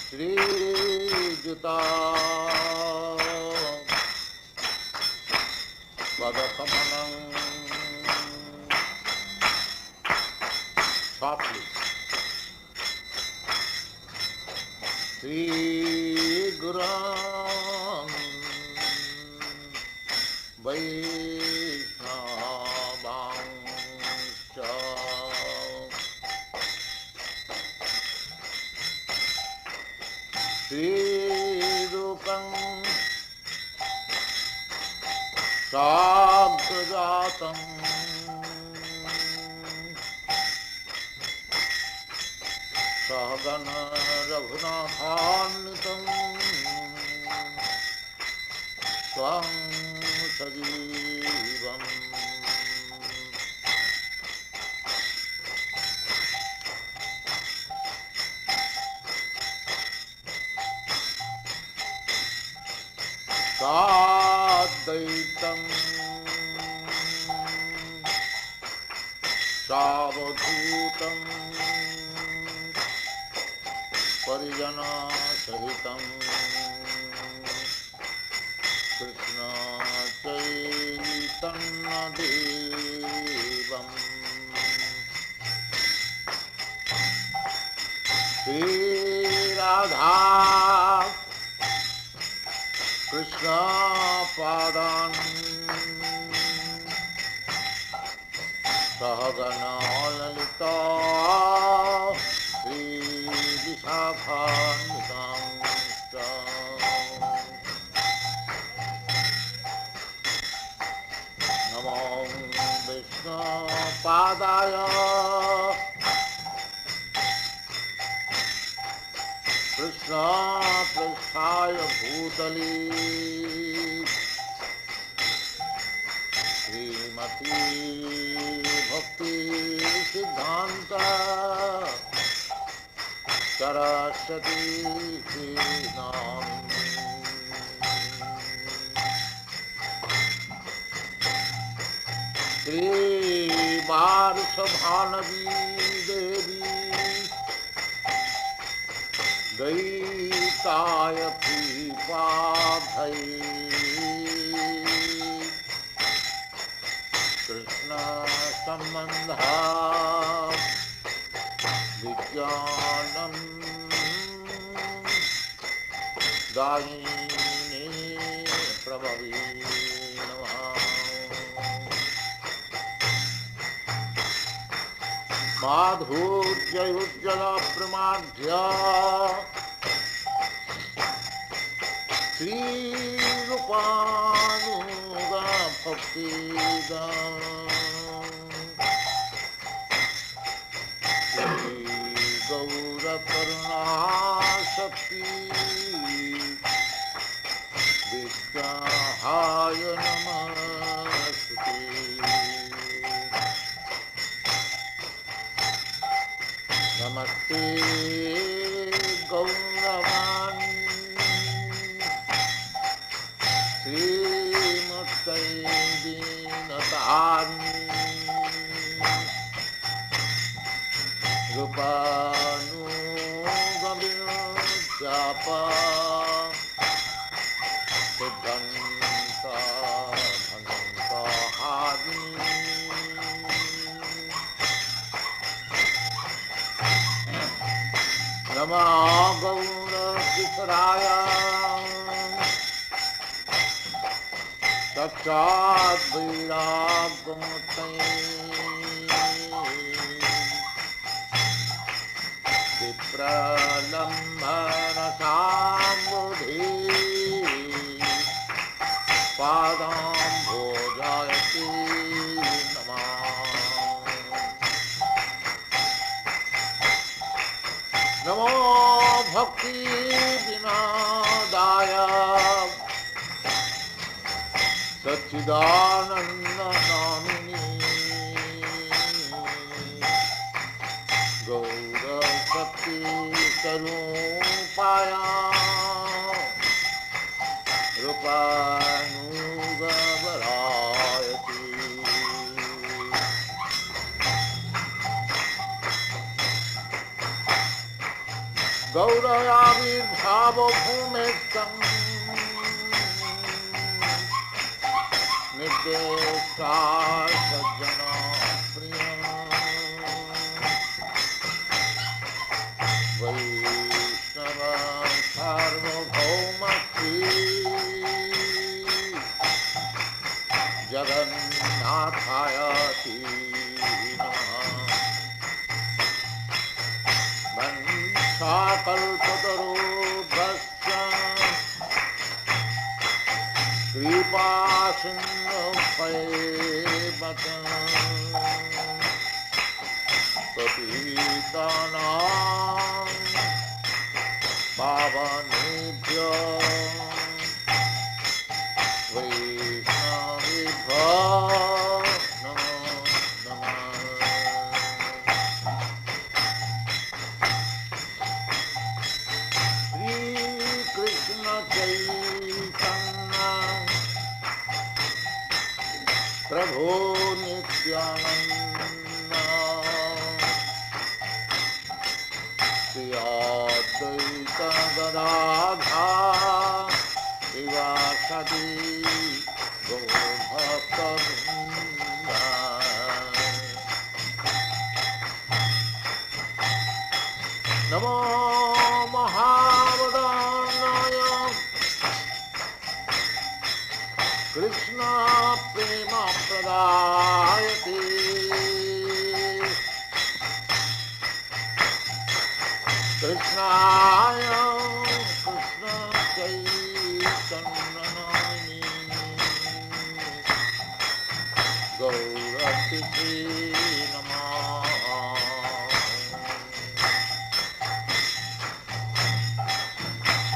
Juta Padakamanam softly. Sri Guram Vaisnavanscha Sri Rupam Sagrajatam Sahagana Raghunathanvitam Swam Sajivam Sadaitam Savadhutam Parijana Sahitam Krishna Chaitanya Devam Sri Radha Krishna Padan Sahagana Lalita Sri Vishakhanvitam Namo Vishnu Padaya Krishna Prasthaya Bhutali Srimati Bhaktisiddhanta Sarasvati Goswami Sri Varshabhanavi Devi Gaitaya Pripadhai Krishna Sambandha Vijnanam Dayini Prabhavi Namaha Madhurjayujjala Pramadhya Sri Rupanuga Bhaktivedanta Sri Gaura Karuna Shakti Vidyahaya Namaste Namaste Gauravani Srimad Dinatani Rupanu Gavinjapa Siddhanta Bhanta Hadini Nama Gaura Kisaraya Sakshat Vairagamatai Vipralambhana Sambodhi Padam Bhojayati Namah Namo Bhakti Vinodaya Satchidananda Namini Gaura Shakti Sarupaya Rupanuga Varayati गौरयाविर्भावभूमेष्टं निर्देशा सज्जना प्रिया वैष्णव सार्वभौमश्री जगन्नाथाय कल्पतरुभ्यश्च कृपासिन्धुभ्येव च पतितानां पावनेभ्यो वैष्णवेभ्यो नमो नमः। श्रीकृष्ण चैतन्य प्रभो नित्यानंद श्री अद्वैत गदाधर शिवासदि गौरभक्तवृन्द। नमो महावदान्नाय कृष्ण प्रेम प्रदायते कृष्णाय कृष्ण चैतन्यनामिने गौरतिथे नमः।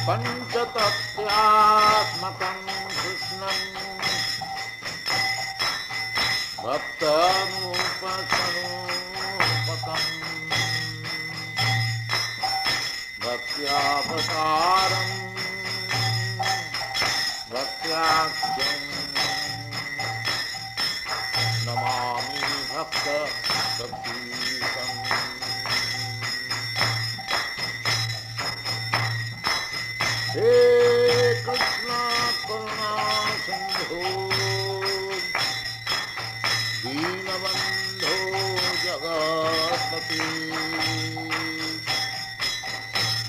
पंचतत्त्वात्मकं कृष्णं भक्तमुपसरूपकं भक्त्यावतारं भक्त्याख्यं नमामि भक्तगीतं। हे कृष्ण करुणा सिंधु दीनबंधो जगत्पते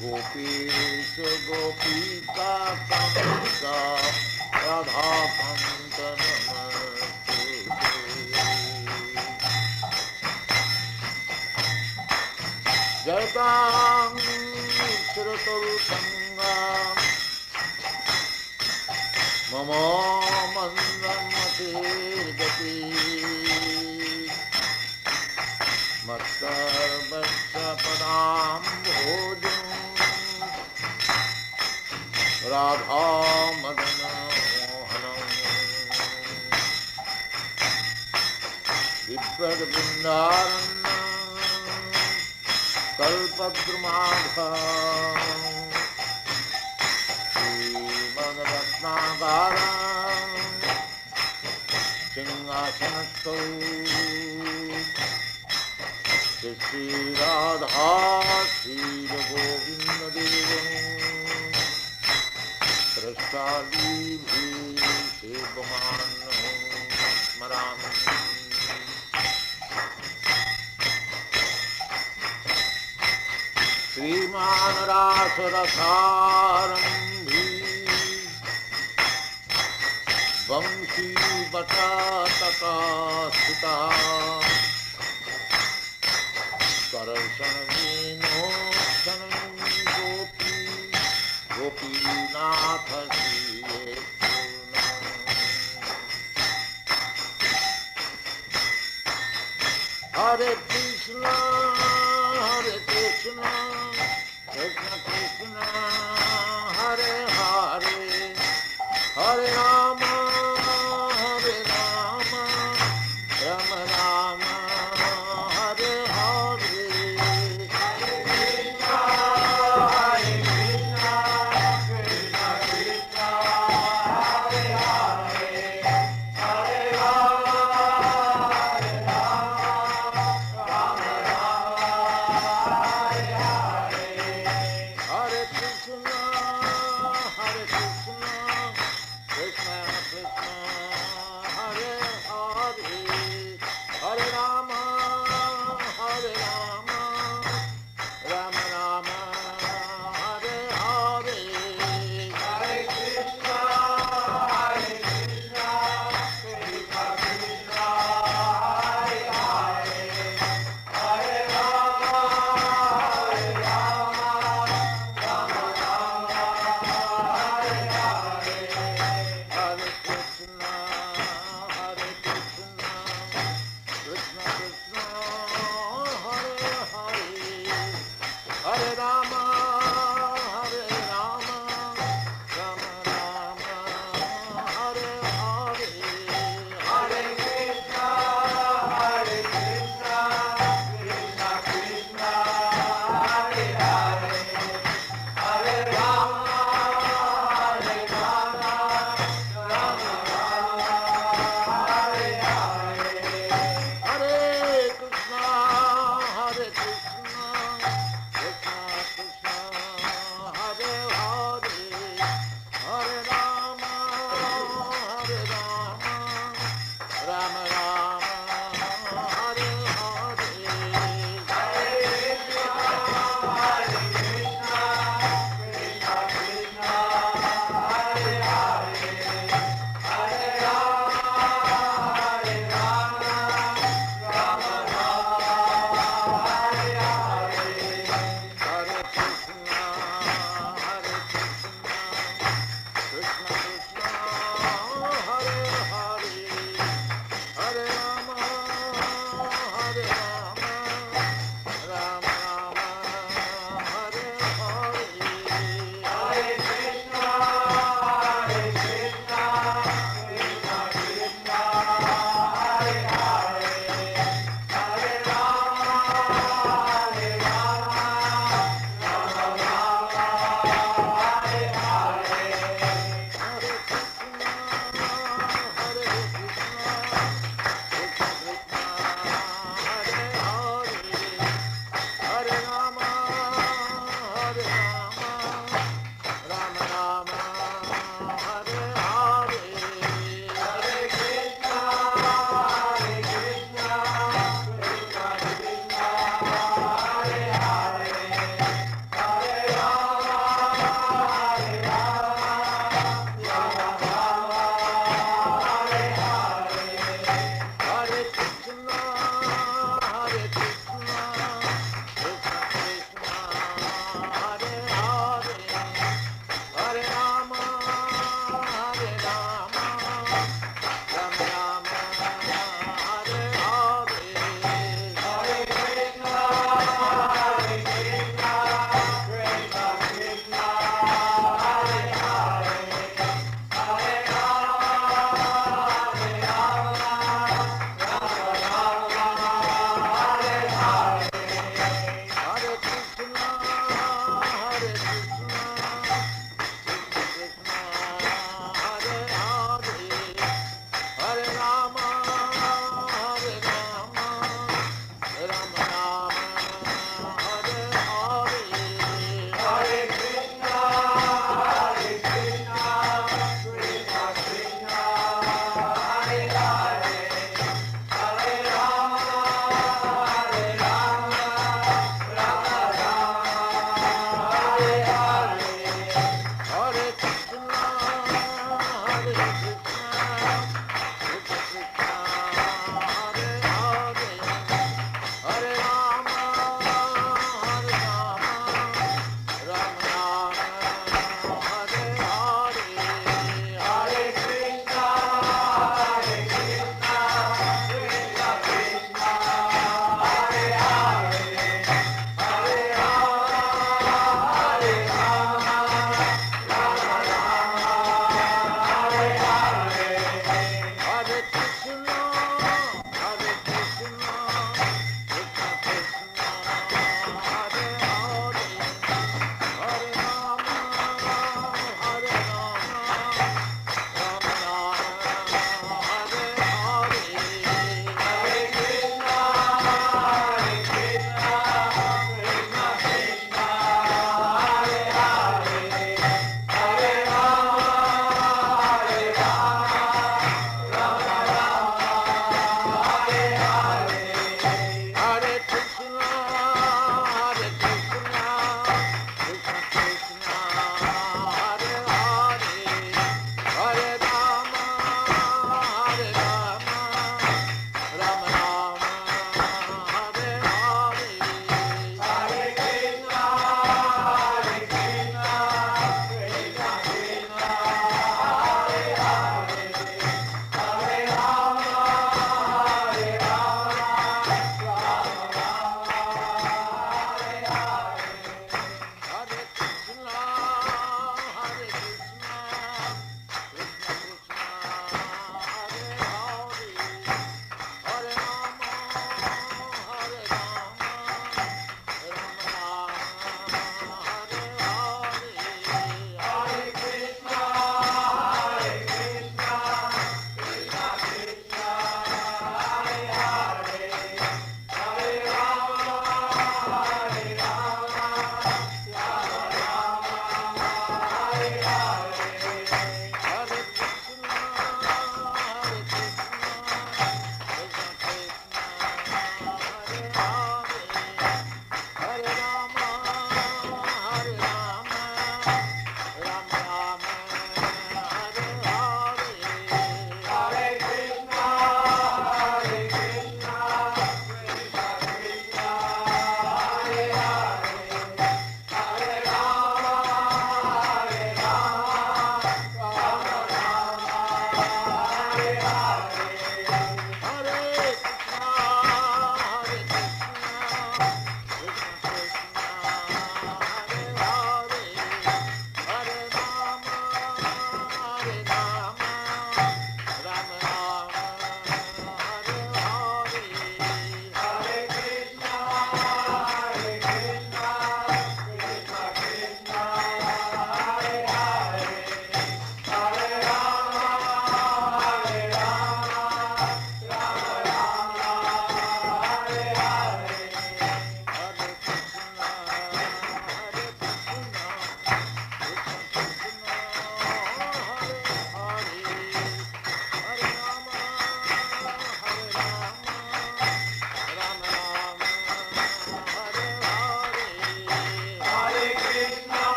गोपीश गोपिका कांत राधा कांत नमस्तुते। जयतां श्रुतोपंगा मम मन्दमतिर्गति मत्सर्वस्य पदाम्भोजं राधा मदन मोहनं दिव्यवृन्दारण्य कल्पद्रुमाध श्रीमद्रत्नागारा सिंहासनस्थौ श्रीराधा श्रीरगोविन्ददेवं प्रसादीभिः सेवमानं स्मरामि। श्रीमान रासरसारम्भी वंशी बटातका स्थिता करशनवीनोक्षण गोपी गोपीनाथ श्री हरे कृष्ण कृष्ण कृष्ण हरे हरे हरे राम राम राम हरे हरे। Hare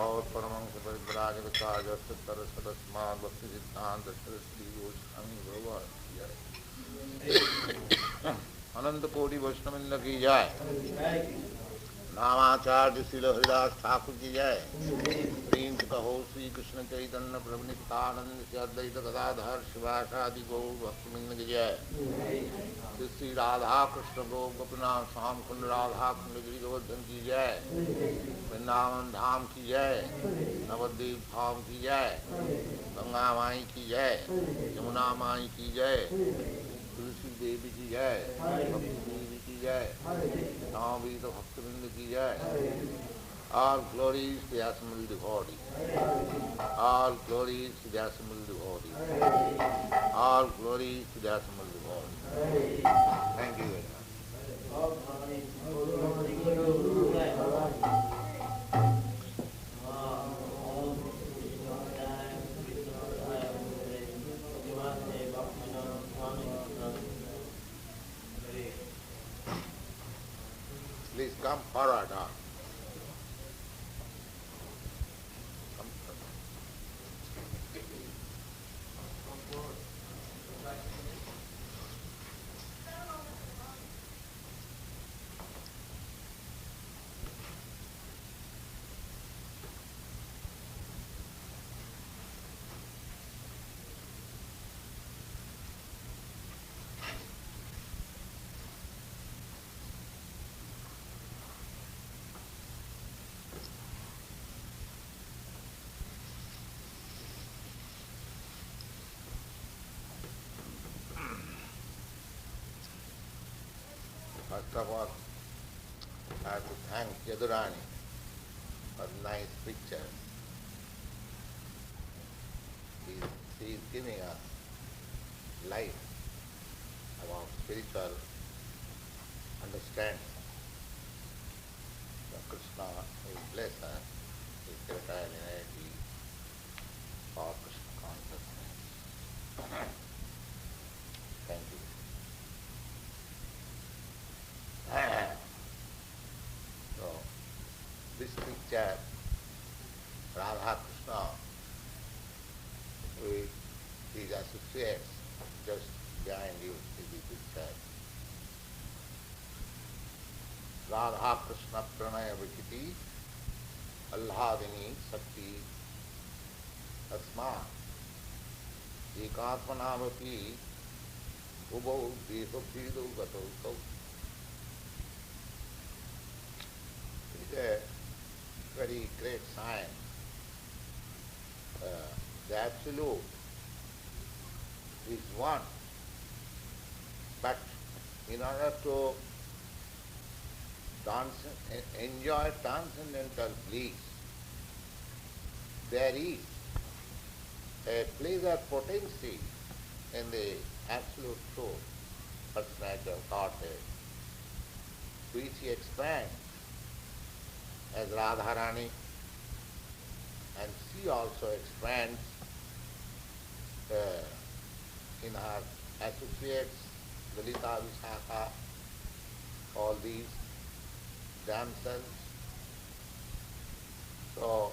और परमंश परिव्राजकार्य सरस्वतस्माद् भक्तिसिद्धान्त सरस्वती गोस्वामी भगवत् अनंत कोटि वैष्णविंद की जय। नामाचार्य श्रील हरिदास ठाकुर की जय। प्रेम कहो श्री कृष्ण चैतन्य प्रभु नित्यानंद से अद्वैत गदाधर शिवासादि गौर भक्तवृंद की जय। श्री राधा कृष्ण गो गोपीनाथ श्याम कुंड राधा कुंड गिरि गोवर्धन की जय। वृंदावन धाम की जय। नवद्वीप धाम की जय। गंगा माई की जय। यमुना माई की जय। तुलसी देवी की जय। भक्ति देवी की जय। नववीर भक्तवृंद की जय। All glories to the assembled devotee. All glories to the assembled devotee. All glories to the assembled devotee. Thank you very much. Please come forward. First of all, I have to thank Yadurani for nice pictures. She is giving us light about spiritual understanding. So Krishna will bless us with fertile energy for Krishna consciousness. Thank you. So, this picture, Radha Krishna with his associates, just behind you is the picture. Radha Krishna Pranaya Vikiti, Allahadini Sakti Asma, Ekatmanavati, Ubau Deho Bhido Gato Kau. A very great sign. The Absolute is one, but in order to enjoy transcendental bliss, there is a pleasure potency in the Absolute Truth, personality of Godhead, which he expands as Radharani, and she also expands in her associates, Lalita Vishakha, all these damsels. So,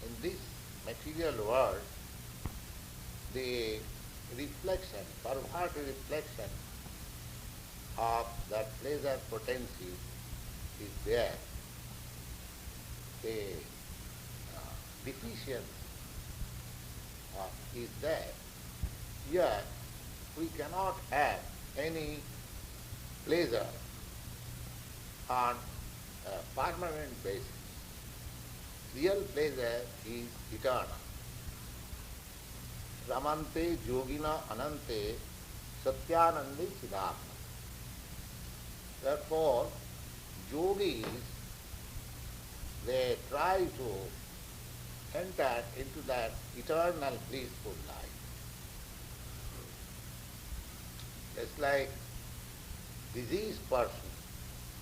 in this material world, the reflection, perverted reflection of that pleasure potency is there. The deficiency is there. Yet we cannot have any pleasure on a permanent basis. Real pleasure is eternal. Ramante yogina anante satyanande siddhartha. Therefore, yogis, they try to enter into that eternal blissful life. It's like diseased person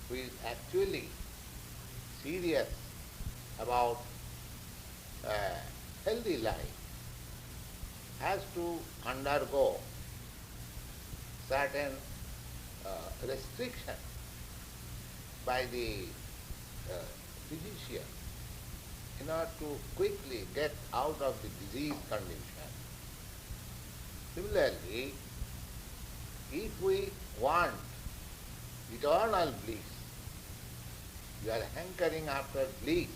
who is actually serious about a healthy life has to undergo certain restriction by the physician in order to quickly get out of the disease condition. Similarly, if we want eternal bliss, we are hankering after bliss,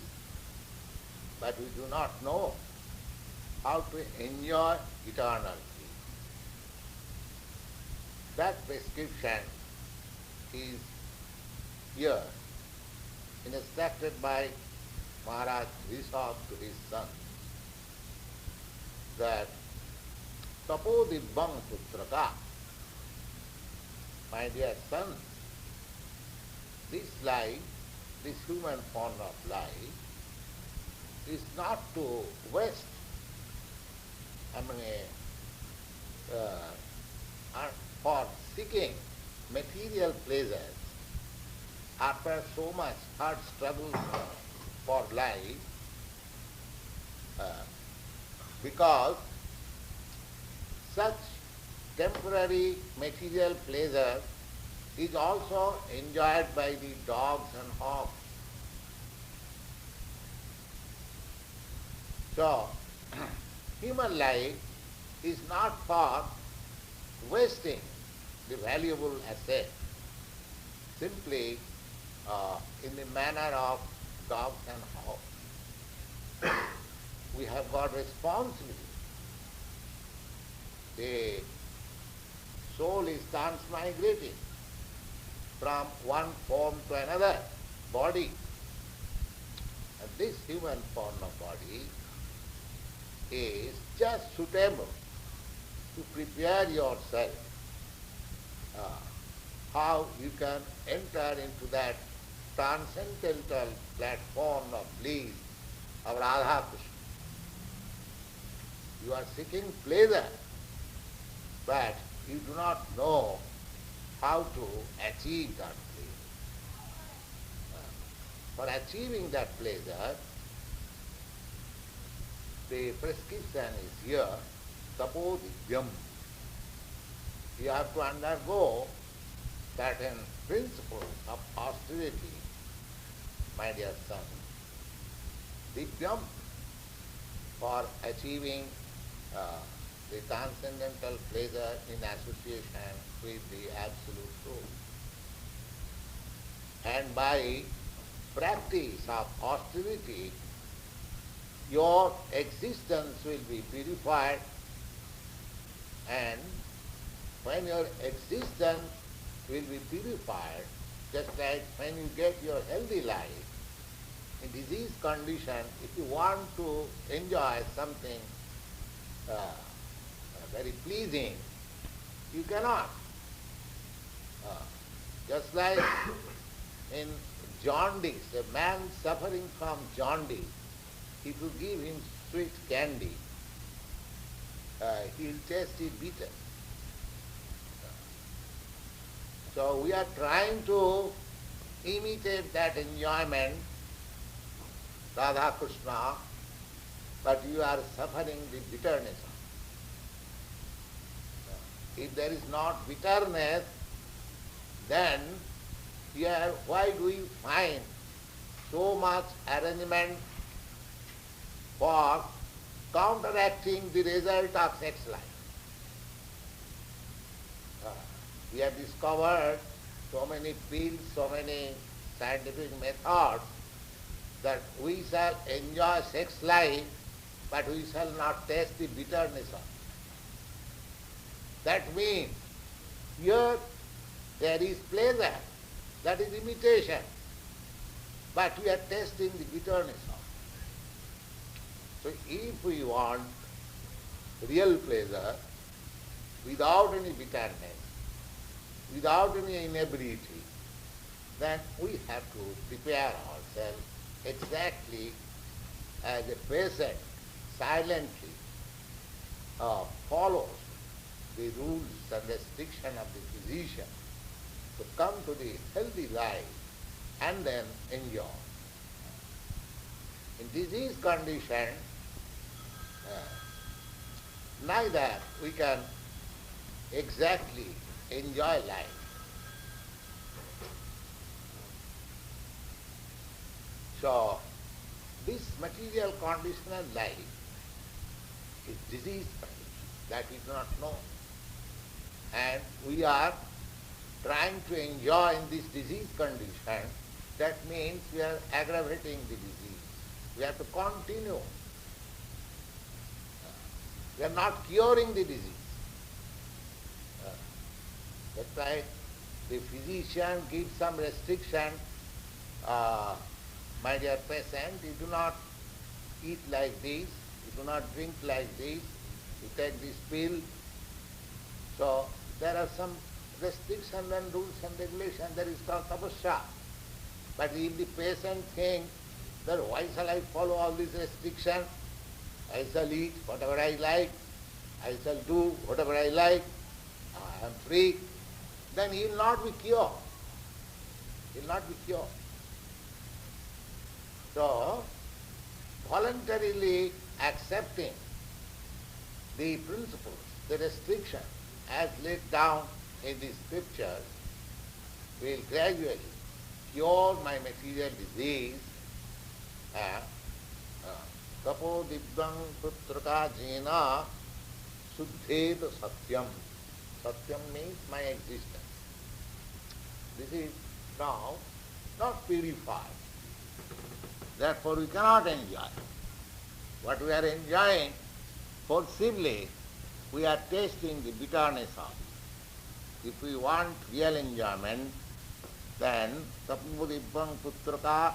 but we do not know how to enjoy eternal bliss. That prescription is here instructed by Maharaj Rishabh to his son, that tapodivyam putraka, my dear son, this life, this human form of life, is not to waste for seeking material pleasures after so much hard struggle for life, because such temporary material pleasure is also enjoyed by the dogs and hogs. So, human life is not for wasting the valuable asset simply in the manner of dogs and hogs. We have got responsibility. The soul is transmigrating from one form to another body. And this human form of body is just suitable to prepare yourself how you can enter into that transcendental platform of bliss of Radha Krishna. You are seeking pleasure, but you do not know how to achieve that pleasure. For achieving that pleasure, the prescription is here, tapodivyam. You have to undergo certain principles of austerity, my dear son. Divyam, for achieving the transcendental pleasure in association with the Absolute Soul. And by practice of austerity, your existence will be purified, and when your existence will be purified, just like when you get your healthy life, in disease condition, if you want to enjoy something very pleasing, you cannot. Just like in jaundice, a man suffering from jaundice, if you give him sweet candy, he will taste it bitter. So we are trying to imitate that enjoyment, Radha Krishna, but you are suffering the bitterness. If there is not bitterness, then here why do you find so much arrangement for counteracting the result of sex life? We have discovered so many pills, so many scientific methods that we shall enjoy sex life, but we shall not taste the bitterness of it. That means here there is pleasure, that is imitation, but we are tasting the bitterness of it. So if we want real pleasure without any bitterness, without any inebriety, then we have to prepare ourselves exactly as a patient silently follows the rules and restriction of the physician to come to the healthy life and then enjoy. In disease condition, neither we can exactly enjoy life. So, this material conditional life is disease condition that we do not know. And we are trying to enjoy in this disease condition. That means we are aggravating the disease. We have to continue. We are not curing the disease. That's why the physician gives some restriction. My dear patient, you do not eat like this, you do not drink like this, you take this pill. So there are some restrictions and rules and regulations. That is called tapasya. But if the patient thinks that why shall I follow all these restrictions? I shall eat whatever I like, I shall do whatever I like, I am free, then he will not be cured. He will not be cured. So, voluntarily accepting the principles, the restrictions as laid down in the scriptures will gradually cure my material disease. Tapo divyam putraka jena suddhet satyam. Satyam means my existence. This is now not purified. Therefore we cannot enjoy. What we are enjoying, forcibly, we are tasting the bitterness of it. If we want real enjoyment, then tapo divyam putraka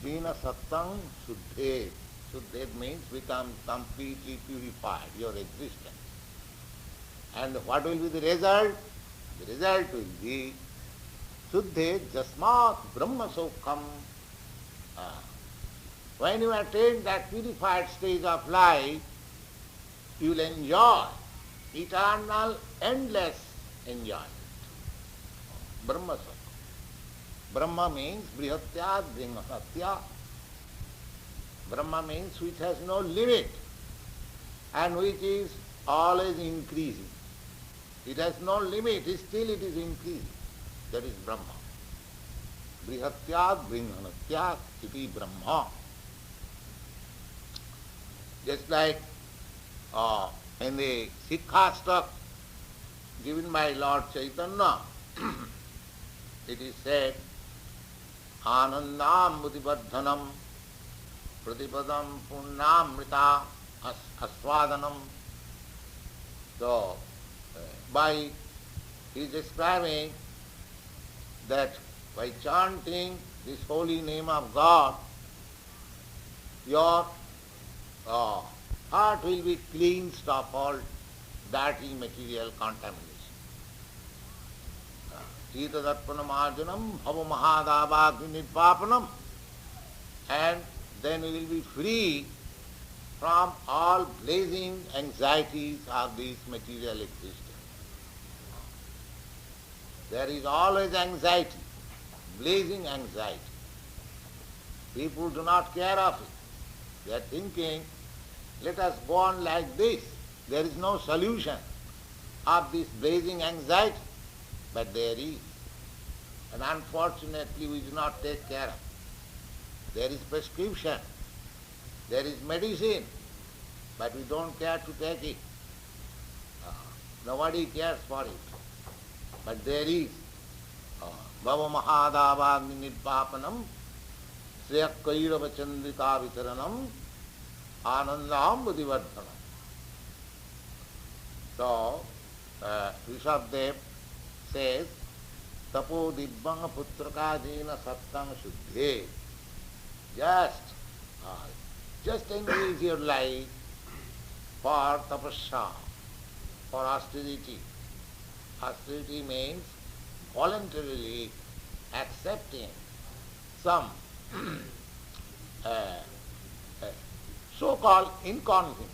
jena satyam suddhet. Suddhet means become completely purified, your existence. And what will be the result? The result will be Suddhe Jasmat Brahma Sokham. When you attain that purified stage of life, you will enjoy eternal, endless enjoyment. Brahma Sokham. Brahma means Brihatya Dhingatya. Brahma means which has no limit and which is always increasing. It has no limit, still it is increasing. That is Brahma. Brihatyad Vringhanatyat iti Brahma. Just like in the Sikhastak given by Lord Chaitanya, it is said, Anandam Mudivardhanam Pratipadam Punnamrita Aswadanam. So, by he is describing that by chanting this holy name of God, your heart will be cleansed of all dirty material contamination. Itadarpanam arjanam bhava mahadavagni nirvapanam. And then we will be free from all blazing anxieties of this material existence. There is always anxiety, blazing anxiety. People do not care of it. They are thinking, let us go on like this. There is no solution of this blazing anxiety, but there is. And unfortunately we do not take care of it. There is prescription, there is medicine, but we don't care to take it. Nobody cares for it. But there is Bhava Mahadavagni Nirvapanam Sriyakairava Chandrika Vitaranam Anandam Budivardhanam. So, Rishabdev says, Tapo Dibbanga Putraka Jena Sattang Shuddhe. Just engage your life for tapasya, for austerity. Austerity means voluntarily accepting some so-called inconvenience.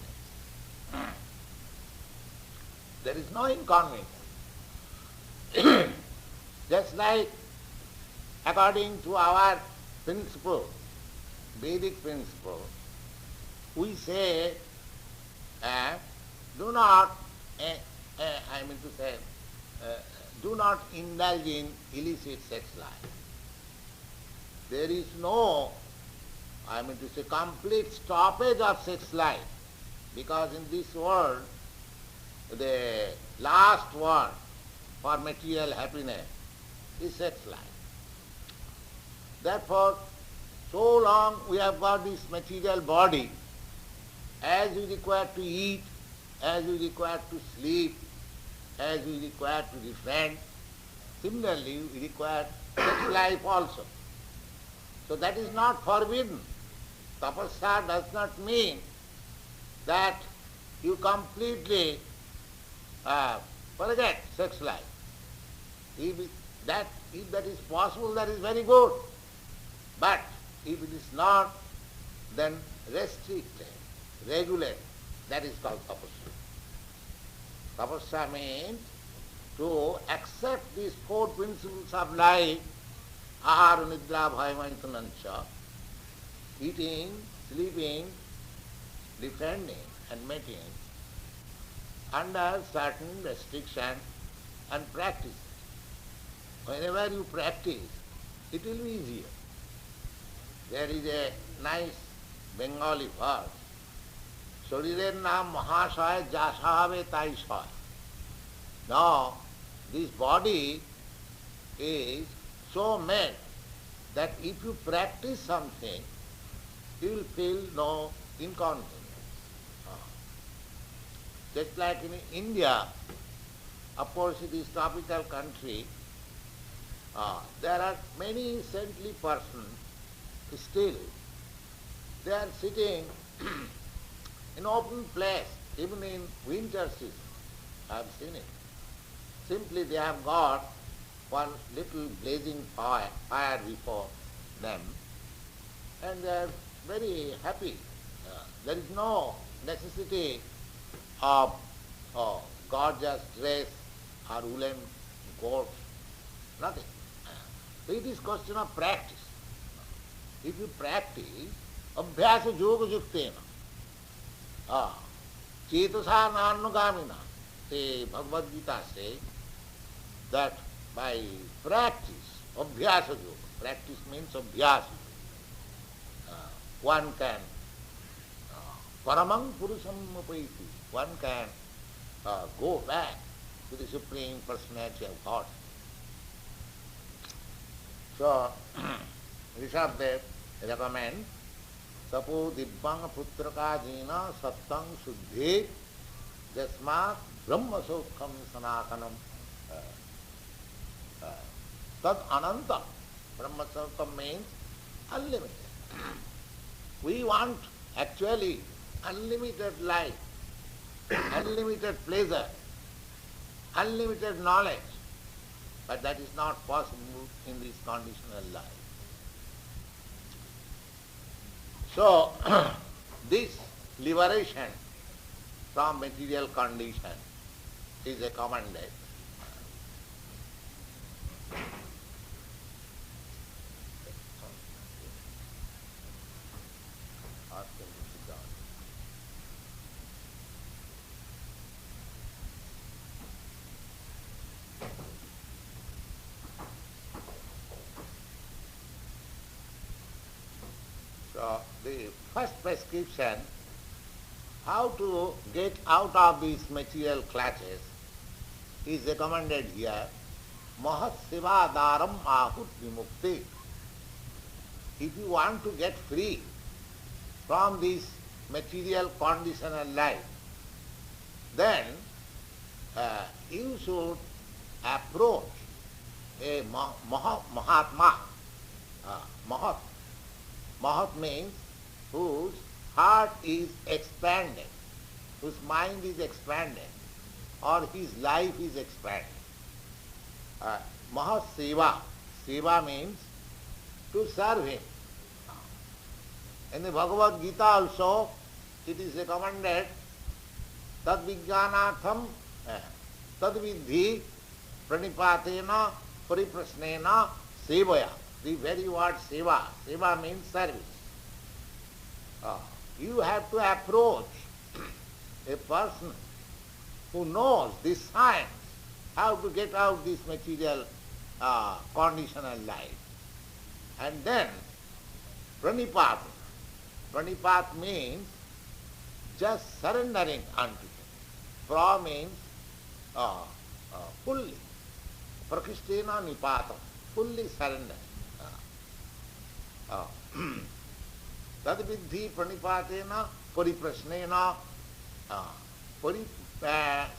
There is no inconvenience. Just like according to our principle, Vedic principle, we say, do not indulge in illicit sex life. There is no I mean to say complete stoppage of sex life. Because in this world, the last word for material happiness is sex life. Therefore, so long we have got this material body, as we require to eat, as we require to sleep, as we require to defend, similarly we require sex life also. So that is not forbidden. Tapasya does not mean that you completely forget sex life. If that is possible, that is very good. But if it is not, then restricted, regulate, that is called tapasya. Tapasya means to accept these four principles of life, ahara, nidra, bhaya, maitunancha, eating, sleeping, defending and mating, under certain restriction and practice. Whenever you practice, it will be easier. There is a nice Bengali verse, Sharirer naam mahashaya jasahave tai soy. Now, this body is so made that if you practice something, you will feel no inconvenience. Just like in India, of course it is tropical country, there are many saintly persons still. They are sitting in open place, even in winter season. I have seen it. Simply they have got one little blazing fire before them, and they are very happy. There is no necessity of gorgeous dress or woolen coats, nothing. So it is question of practice. If you practice, abhyasa yoga yuktena, cetasa nanugamina, the Bhagavad Gita says that by practice, abhyasa yoga, practice means abhyasa, one can paramang purusam upaiti, one can go back to the Supreme Personality of God. So, Rishabdev recommends, Sapo dibbang putraka jina sattang suddhi jasmat brahma sokham sanatanam tad ananta. Brahma sokham means unlimited. We want actually unlimited life, unlimited pleasure, unlimited knowledge, but that is not possible in this conditional life. So, this liberation from material condition is recommended. So, the first prescription, how to get out of these material clutches, is recommended here. Mahat sevadaram ahut vimukti. If you want to get free from this material conditional life, then you should approach a Mahatma. Mahat. Mahat means whose heart is expanded, whose mind is expanded, or his life is expanded. Mahat Seva. Seva means to serve him. In the Bhagavad Gita also, it is recommended, tad vijnanatham tad vidhi pranipatena pariprasnena sevaya. The very word seva. Seva means service. You have to approach a person who knows this science, how to get out this material conditional life. And then pranipata. Pranipat means just surrendering unto him. Pra means fully. Prakishtena nipata, fully surrender. Tadviddhi pranipatena pariprasnena.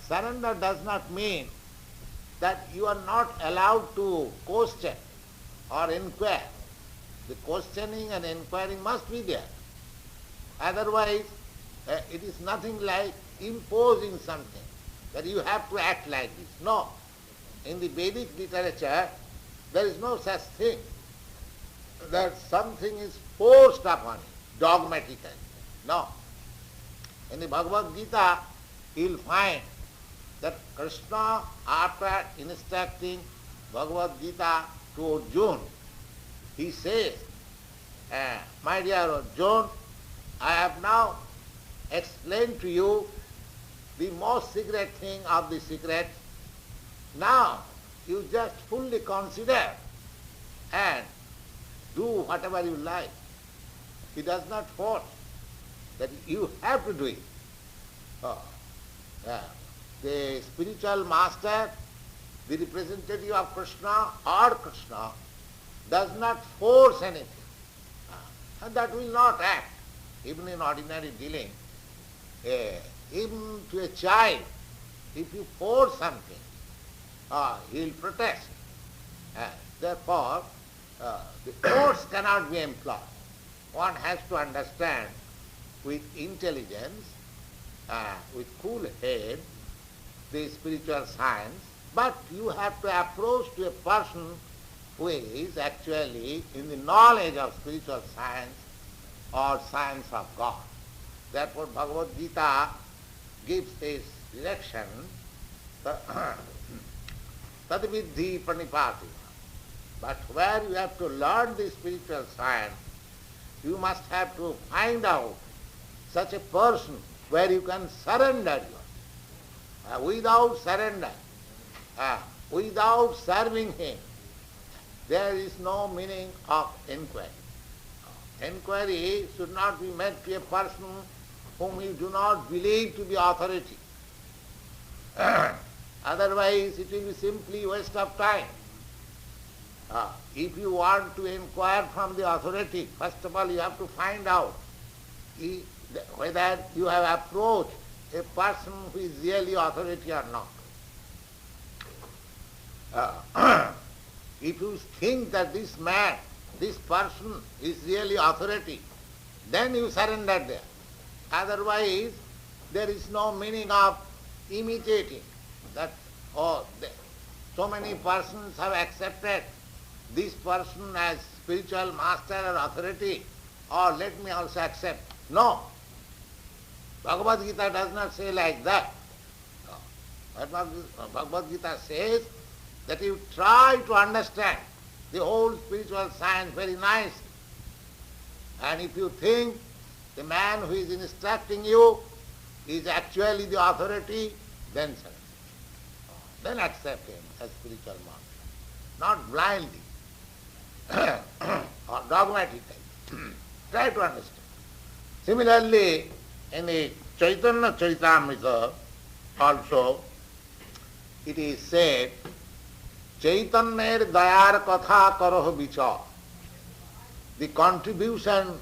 Surrender does not mean that you are not allowed to question or inquire. The questioning and inquiring must be there. Otherwise, it is nothing like imposing something, that you have to act like this. No. In the Vedic literature, there is no such thing, that something is forced upon you, dogmatically. No. In the Bhagavad Gita, you will find that Krishna, after instructing Bhagavad Gita to Arjuna, he says, my dear Arjuna, I have now explained to you the most secret thing of the secret. Now you just fully consider and do whatever you like. He does not force, that you have to do it. The spiritual master, the representative of Krishna or Krishna, does not force anything. And that will not act. Even in ordinary dealing, even to a child, if you force something, he will protest. Therefore, the force cannot be employed. One has to understand with intelligence, with cool head, the spiritual science, but you have to approach to a person who is actually in the knowledge of spiritual science or science of God. Therefore Bhagavad Gita gives this direction, tadviddhi pranipati. But where you have to learn the spiritual science, you must have to find out such a person where you can surrender yourself. Without surrender, without serving him, there is no meaning of inquiry. Inquiry should not be made to a person whom you do not believe to be authority. Otherwise it will be simply waste of time. If you want to inquire from the authority, first of all you have to find out whether you have approached a person who is really authority or not. If you think that this man, this person is really authority, then you surrender there. Otherwise, there is no meaning of imitating that, so many persons have accepted this person as spiritual master or authority, or let me also accept. No. Bhagavad Gita does not say like that. Bhagavad Gita says that you try to understand the whole spiritual science very nicely. And if you think the man who is instructing you is actually the authority, then surrender. Then accept him as spiritual master. Not blindly or dogmatically. Try to understand. Similarly, in the Chaitanya Charitamrita also, it is said, Chaitanyer dayar katha karoh vichar. The contribution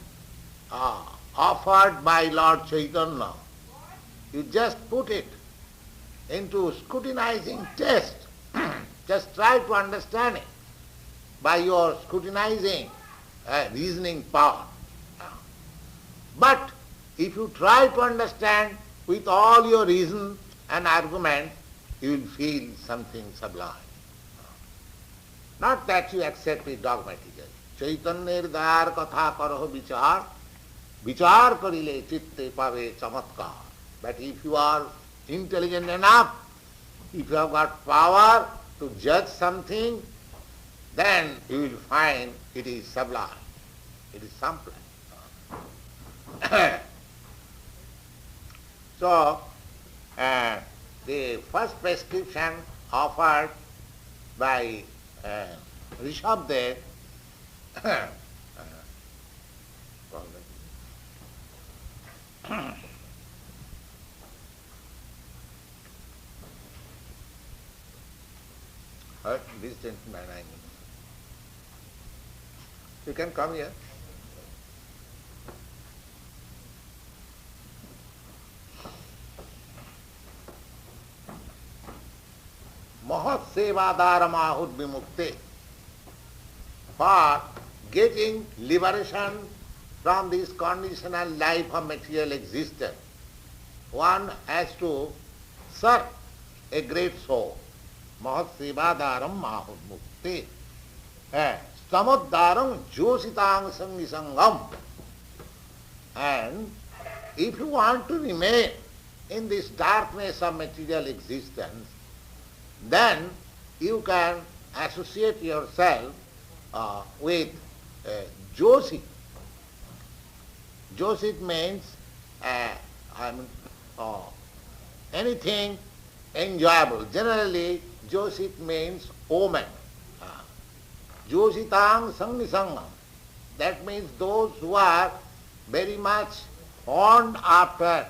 offered by Lord Chaitanya, you just put it into scrutinizing test. Just try to understand it by your scrutinizing reasoning power. But if you try to understand with all your reason and argument, you will feel something sublime. Not that you accept it dogmatically. Chaitanya dayar katha karaho vichar, vichar karile chitte pave chamatkar. But if you are intelligent enough, if you have got power to judge something, then you will find it is sublime, it is simple. So, the first prescription offered by Rishabdev This gentleman, I mean. You can come here. Mahat sevadara mahud vimukte. For getting liberation from this conditional life of material existence, one has to serve a great soul. Mahat sevadaram mahud mukte. Samuddaram jositang sangisangam. And if you want to remain in this darkness of material existence, then you can associate yourself with Josit. Josit means anything enjoyable. Generally, Josit means omen. Jositang sangisangam. That means those who are very much fond after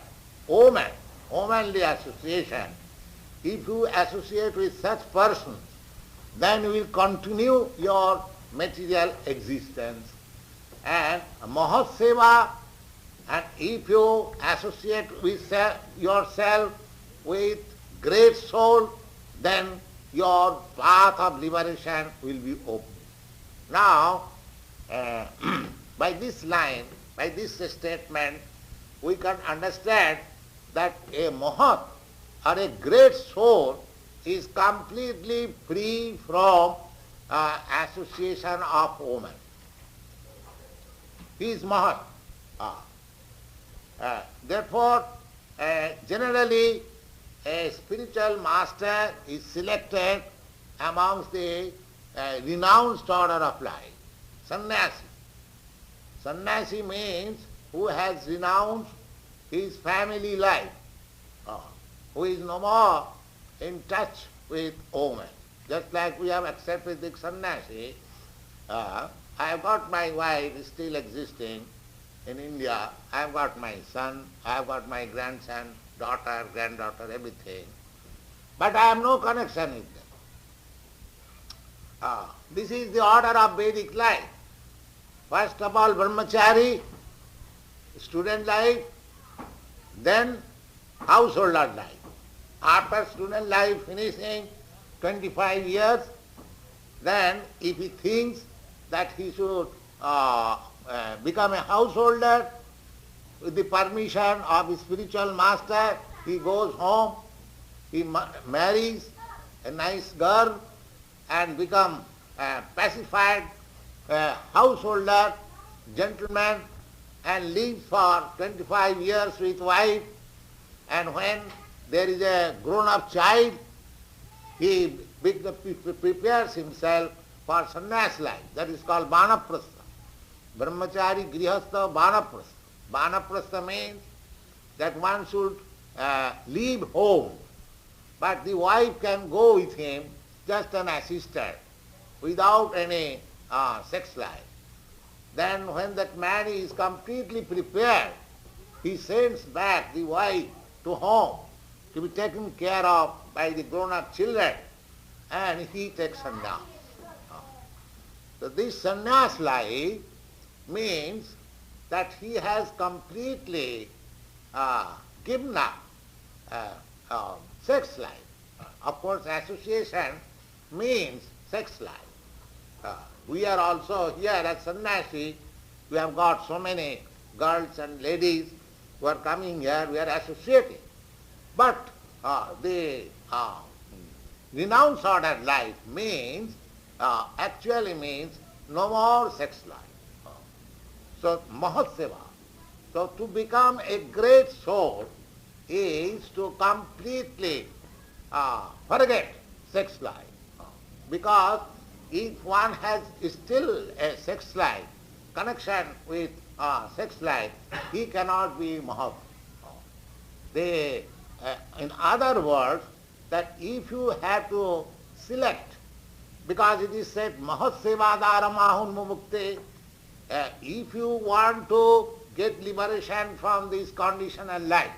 omen, omenly association. If you associate with such persons, then you will continue your material existence. And Mahaseva, and if you associate with yourself with great soul, then your path of liberation will be open. Now, by this line, by this statement, we can understand that a Mahat or a great soul is completely free from association of woman. He is Mahat. Therefore, generally a spiritual master is selected amongst the renounced order of life. Sannyasi. Sannyasi means who has renounced his family life, who is no more in touch with women. Just like we have accepted the sannyasi, I have got my wife still existing in India, I have got my son, I have got my grandson, daughter, granddaughter, everything. But I have no connection with them. This is the order of Vedic life. First of all, brahmachari, student life, then householder life. After student life finishing 25 years, then if he thinks that he should become a householder, with the permission of his spiritual master, he goes home, he marries a nice girl and become a pacified householder, gentleman, and lives for 25 years with wife, and when there is a grown-up child, he prepares himself for sannyas life. That is called vanaprastha. Brahmachari, grihastha, vanaprastha. Vanaprastha means that one should leave home, but the wife can go with him, just an assistant, without any sex life. Then when that man is completely prepared, he sends back the wife to home to be taken care of by the grown-up children, and he takes sannyas. So this sannyas life means that he has completely given up sex life. Of course, association means sex life. We are also here as sannyasi, we have got so many girls and ladies who are coming here, we are associating. But the renounced order life means, actually means no more sex life. So, Mahaseva. So, to become a great soul is to completely forget sex life. Because if one has still a sex life, connection with sex life, he cannot be Mahat. In other words, that if you have to select, because it is said, Mahat Sevadara Mahun Mumukte, if you want to get liberation from this conditional life,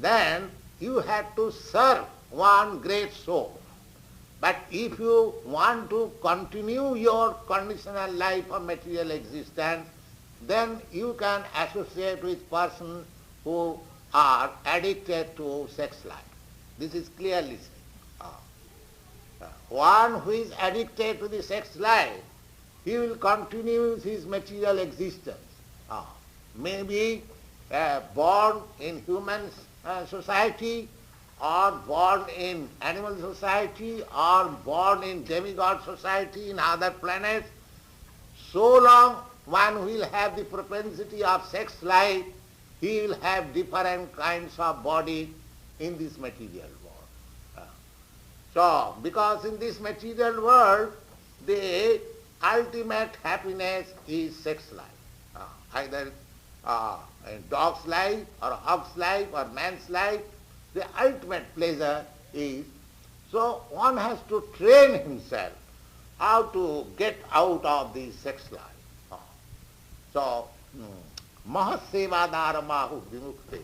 then you have to serve one great soul. But if you want to continue your conditional life of material existence, then you can associate with persons who are addicted to sex life. This is clearly said. One who is addicted to the sex life, he will continue his material existence. Maybe born in human society, or born in animal society, or born in demigod society in other planets. So long one will have the propensity of sex life, he will have different kinds of body in this material world. So, because in this material world, the ultimate happiness is sex life. Either a dog's life, or a hog's life, or man's life, the ultimate pleasure is. So one has to train himself how to get out of the sex life. So, mahasevadara mahu vimukti.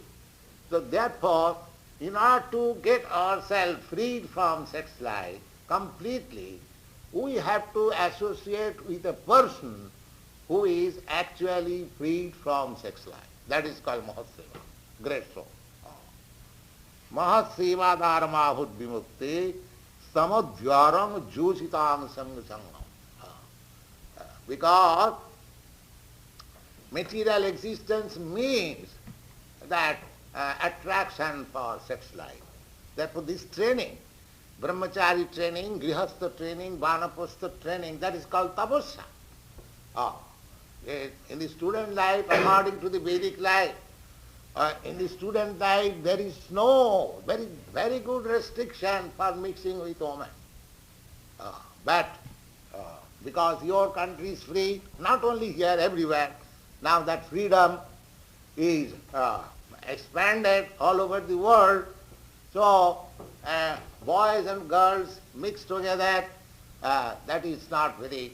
So therefore, in order to get ourselves freed from sex life completely, we have to associate with a person who is actually freed from sex life. That is called mahaseva, great soul. Mahaseva dharmahud vimukti samadhyaram jositam sangasangam. Because material existence means that attraction for sex life. Therefore this training, brahmachari training, grihastha training, vanaprastha training, that is called tapasya. In the student life, according to the Vedic life, in the student life there is no very good restriction for mixing with women. But because your country is free, not only here, everywhere, now that freedom is expanded all over the world, so boys and girls mixed together, that is not very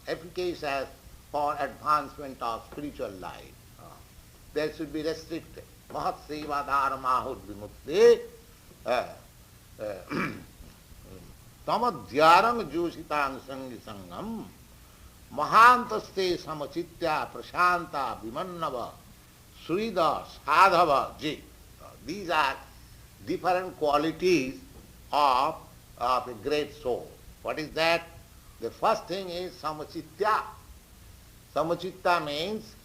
efficacious for advancement of spiritual life. There should be restricted. Mahat seva dharmahud vimukti tamadhyarang jositang sangi sangam mahantaste samachitya prashanta vimannava surida sadhava ji. These are different qualities of a great soul. What is that? The first thing is samachitya. Samachitta means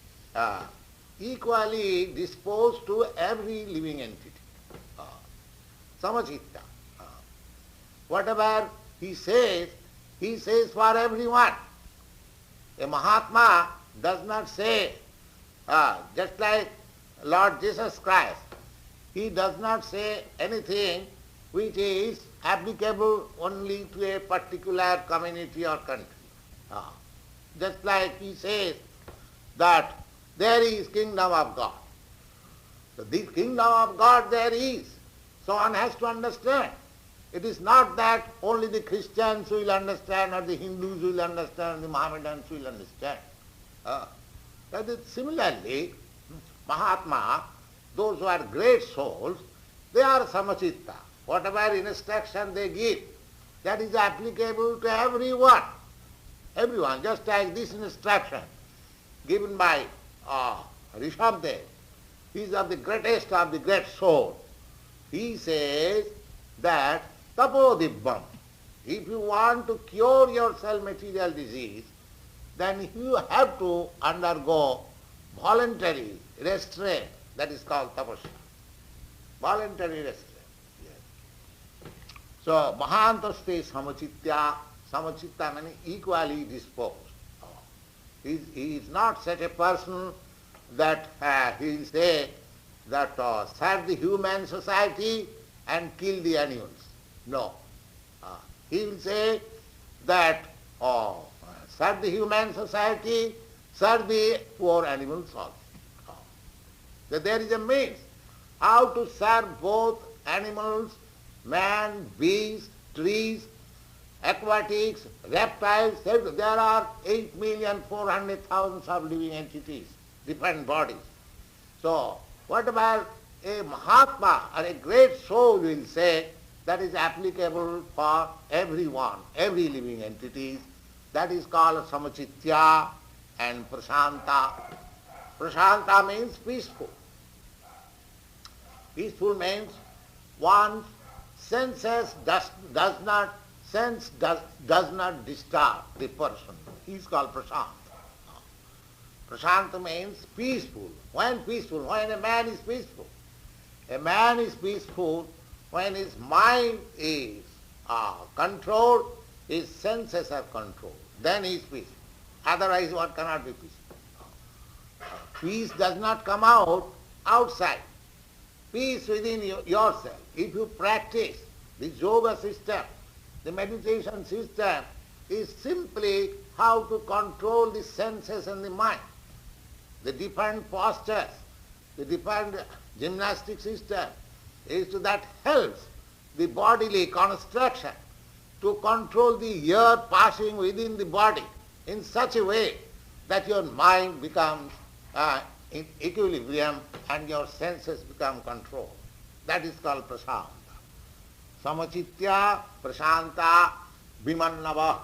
equally disposed to every living entity. Samachitta. Whatever he says for everyone. A Mahatma does not say, just like Lord Jesus Christ, he does not say anything which is applicable only to a particular community or country. Just like he says that there is kingdom of God. So this kingdom of God there is. So one has to understand. It is not that only the Christians will understand, or the Hindus will understand, the Mohammedans will understand. That is similarly, Mahatma, those who are great souls, they are samachitta. Whatever instruction they give, that is applicable to everyone. Everyone, just like this instruction given by Rishabdev, he is of the greatest of the great soul. He says that tapodibvam, if you want to cure yourself material disease, then you have to undergo voluntary restraint. That is called tapasya. Voluntary restraint. Yes. So mahantaste samachitya, samachitta means equally disposed. He is not such a person that he will say that serve the human society and kill the animals. No. He will say that serve the human society, serve the poor animals also. That there is a means how to serve both animals, man, beast, trees, aquatics, reptiles, there are 8,400,000 of living entities, different bodies. So, what about a Mahatma or a great soul will say that is applicable for everyone, every living entity. That is called samachitya and prashanta. Prashanta means peaceful. Peaceful means one's senses does not disturb the person. He is called prashant. Prashanta means peaceful. When peaceful? When a man is peaceful. A man is peaceful when his mind is controlled, his senses are controlled. Then he is peaceful. Otherwise one cannot be peaceful. Peace does not come outside. Peace within yourself. If you practice the yoga system, the meditation system is simply how to control the senses and the mind. The different postures, the different gymnastic system is that helps the bodily construction to control the air passing within the body in such a way that your mind becomes in equilibrium and your senses become controlled. That is called prasanta. Samachitya, prashanta, vimannava.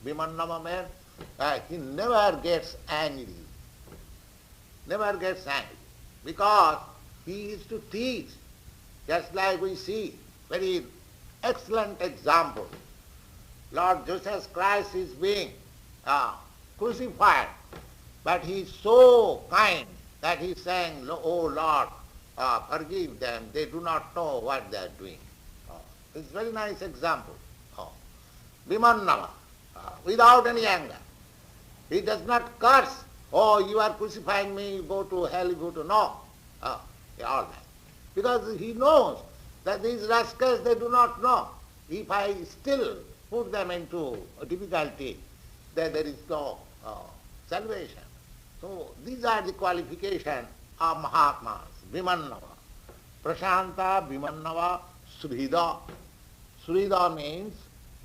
Vimannava means he never gets angry. Never gets angry. Because he is to teach. Just like we see very excellent example. Lord Jesus Christ is being crucified, but he is so kind that he is saying, "Oh Lord, forgive them, they do not know what they are doing." It's a very nice example. Vimannava, without any anger. He does not curse, "Oh, you are crucifying me, you go to hell, you go to..." No. All that. Because he knows that these rascals, they do not know. If I still put them into a difficulty, then there is no salvation. So these are the qualifications of Mahatmas. Vimannava. Prashanta, Vimannava, Srida. Srida means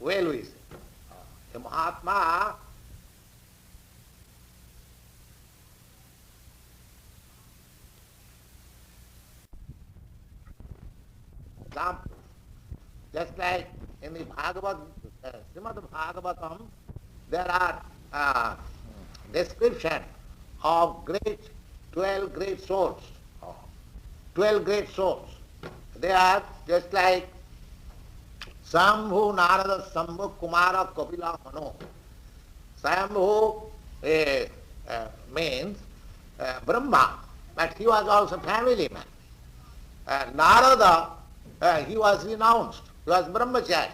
well-wishing. A Mahatma example. Just like in the Srimad Bhagavatam, there are description of 12 great souls. 12 great souls. They are just like Sambhu, Narada, Sambhu, Kumara, Kapila, Manu. Sambhu means Brahma, but he was also family man. Narada, he was renounced, he was brahmachari.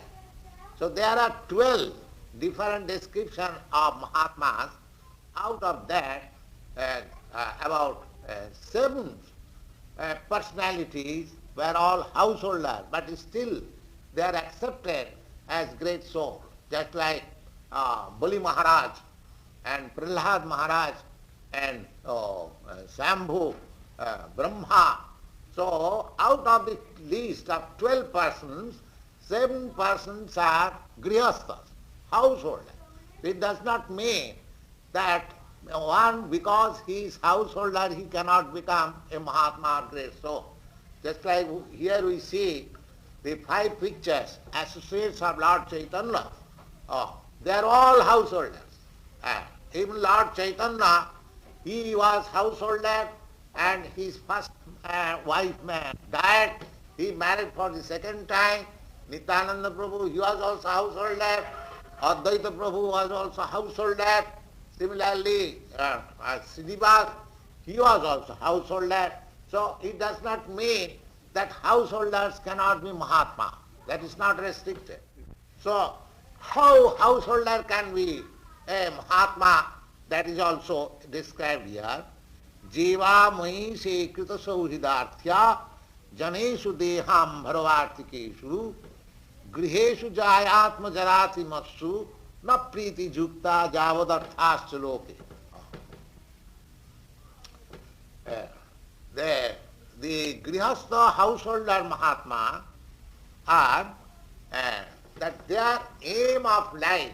So there are 12 different descriptions of Mahatmas. Out of that, about 7 personalities were all householders, but still they are accepted as great souls, just like Bali Maharaj and Prahlad Maharaj and Sambhu, Brahma. So out of the list of 12 persons, 7 persons are grihasthas, householders. It does not mean that one, because he is householder, he cannot become a Mahatma or great soul. Just like here we see the 5 pictures, associates of Lord Chaitanya. They are all householders. Even Lord Chaitanya, he was householder, and his first wife died. He married for the second time. Nityananda Prabhu, he was also householder. Advaita Prabhu was also householder. Similarly, Srinivas, he was also householder. So it does not mean that householders cannot be Mahatma. That is not restricted. So how householder can be a Mahatma? That is also described here. Jiva Mahise Krita Sauhidarthya Janeshu Deham Bharavartikeshu Griheshu Jayatma Jarati Matsu Na Priti Jukta Javadarthascha Loke. The Grihastha householder Mahatma are, that that their aim of life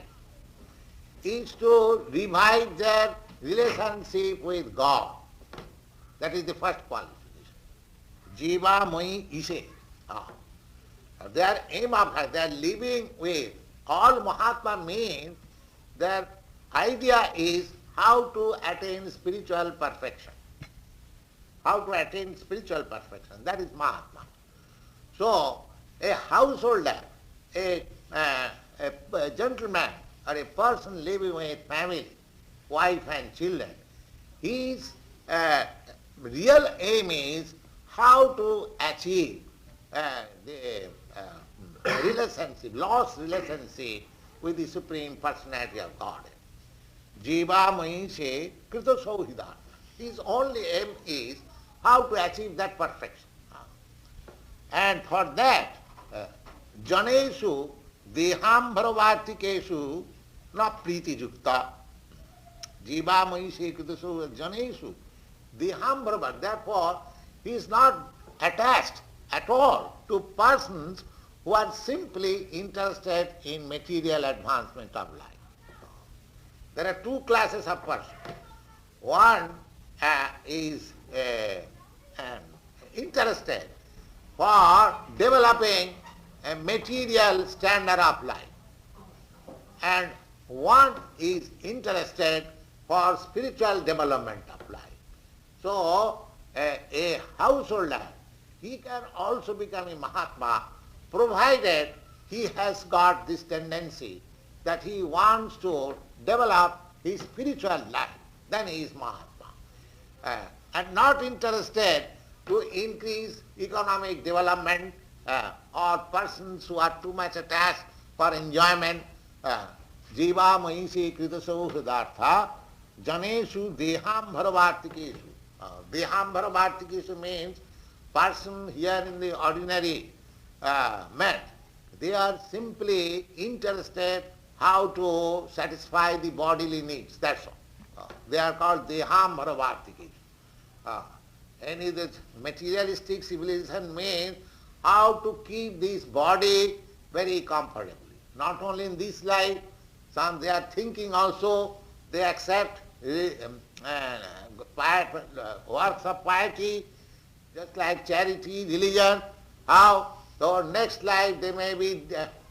is to revive their relationship with God. That is the first qualification. Jiva moi ise. Their aim of life, they are living with. All Mahatma means their idea is how to attain spiritual perfection. How to attain spiritual perfection. That is Mahatma. So, a householder, a gentleman, or a person living with family, wife and children, his real aim is how to achieve the relationship, lost relationship with the Supreme Personality of Godhead. Jiva mai se krita sauhidana. His only aim is how to achieve that perfection. And for that, janesu dehambharavartikeshu na priti yukta. Jiva mai se krita sauhidana. Janesu dehambharavar. Therefore, he is not attached at all to persons who are simply interested in material advancement of life. There are two classes of persons. One is interested for developing a material standard of life, and one is interested for spiritual development of life. So, a householder, he can also become a Mahatma, provided he has got this tendency that he wants to develop his spiritual life. Then he is Mahatma. And not interested to increase economic development or persons who are too much attached for enjoyment. Jiva mahisi kritaso hridartha janeshu dehambharavartikeshu. Dehambharavartikeshu means person here in the ordinary man. They are simply interested how to satisfy the bodily needs, that's all. They are called dehambharavartikeshu. Any of the materialistic civilization means how to keep this body very comfortably. Not only in this life, some they are thinking also, they accept works of piety, just like charity, religion, how so next life they may be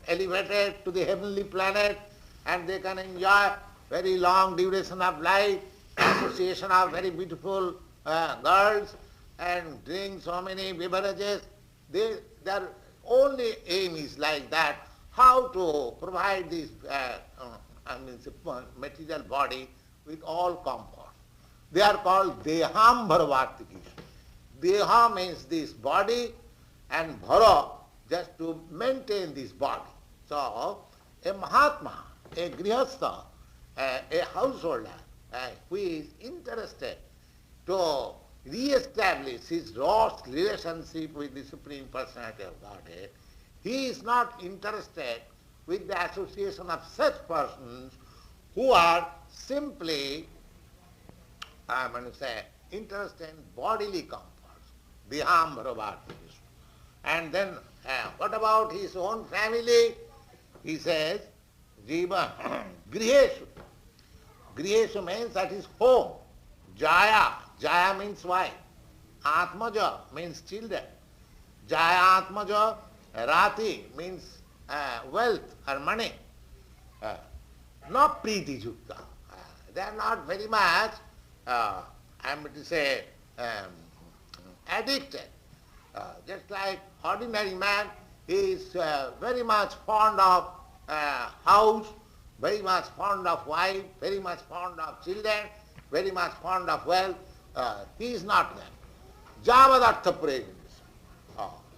elevated to the heavenly planet and they can enjoy very long duration of life, association of very beautiful girls and drink so many beverages. Their only aim is like that, how to provide this material body with all comfort. They are called dehambharavartikeshu. Deha means this body and bhara just to maintain this body. So, a Mahatma, a Grihastha, a householder who is interested to re-establish his lost relationship with the Supreme Personality of Godhead, he is not interested with the association of such persons who are simply, interested in bodily comforts, dehambharavartikeshu. And then, what about his own family? He says, Jiva Griheshu. Griheshu means that is home. Jaya. Jaya means wife. Atmaja means children. Jaya Atmaja. Rati means wealth or money. Not Priti Yukta. They are not very much, addicted. Just like ordinary man, he is very much fond of house, very much fond of wife, very much fond of children, very much fond of wealth. He is not that. Javadartha praise.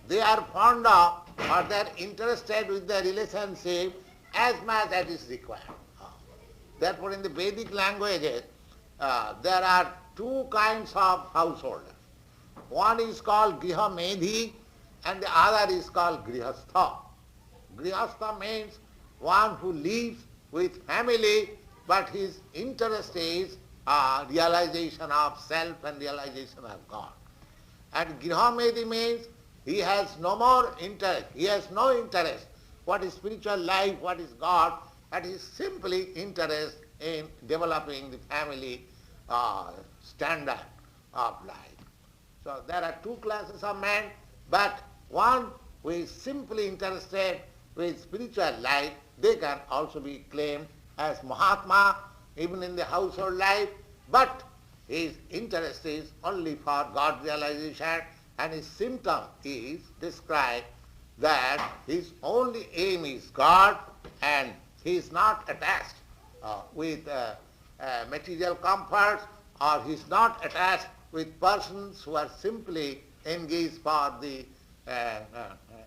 They are fond of or they are interested with the relationship as much as is required. Therefore, in the Vedic languages, there are two kinds of householders. One is called Griha Medhi and the other is called Grihastha. Grihastha means one who lives with family, but his interest is realization of self and realization of God. And Griha Medhi means he has no more interest, he has no interest what is spiritual life, what is God, that is simply interest in developing the family standard of life. So there are two classes of men, but one who is simply interested with spiritual life, they can also be claimed as Mahatma, even in the household life, but his interest is only for God realization, and his symptom is described that his only aim is God, and he is not attached with material comforts, or he is not attached with persons who are simply engaged for the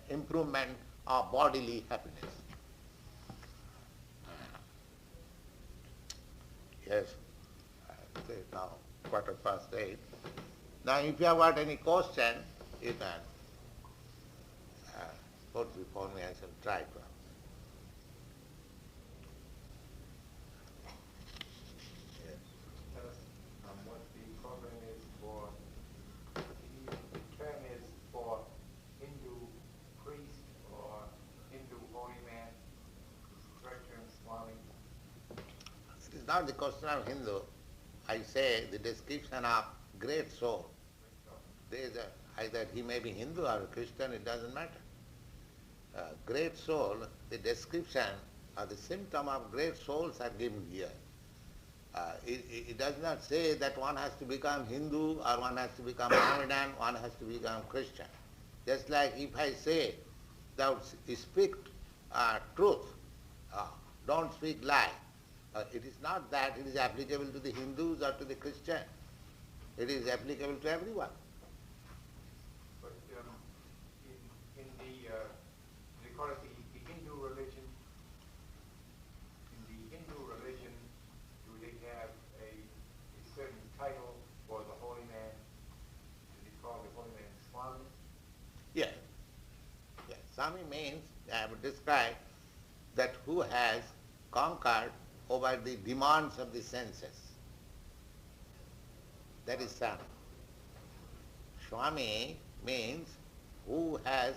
improvement of bodily happiness. Yes, it is now 8:15. Now if you have got any question, you can put before me, I shall try to answer. Yes. Tell us what the program is for, the term is for Hindu priest or Hindu holy man, correct term, Swami. It is not the question of Hindu. I say the description of great soul. There is either he may be Hindu or Christian, it doesn't matter. Great soul, the description or the symptom of great souls are given here. It does not say that one has to become Hindu or one has to become Mohammedan, one has to become Christian. Just like if I say, thou speak truth, don't speak lie. It is not that it is applicable to the Hindus or to the Christian. It is applicable to everyone. But in the they call it the Hindu religion. In the Hindu religion, do they have a certain title for the holy man? Do they call the holy man Swami? Yes. Yes. Swami means, I have described, that who has conquered over the demands of the senses. That is Swami. Swami means who has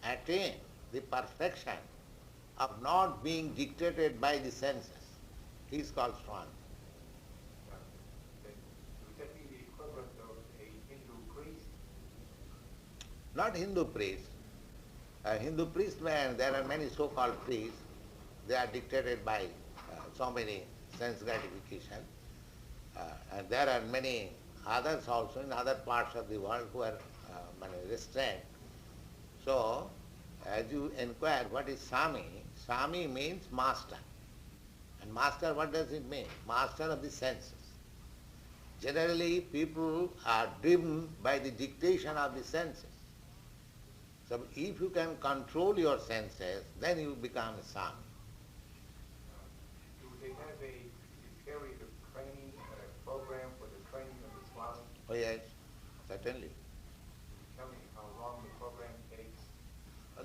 attained the perfection of not being dictated by the senses. He is called Swami. Would that be the equivalent of a Hindu priest? Not Hindu priest. Hindu priest, there are many so-called priests. They are dictated by so many sense gratification. And there are many others also in other parts of the world who are restrained. So, as you inquire, what is Swami? Swami means master. And master, what does it mean? Master of the senses. Generally, people are driven by the dictation of the senses. So, if you can control your senses, then you become a Swami. Do they have a period of training, program for the training of the Swami? Oh yes, certainly. Tell me how long the program takes.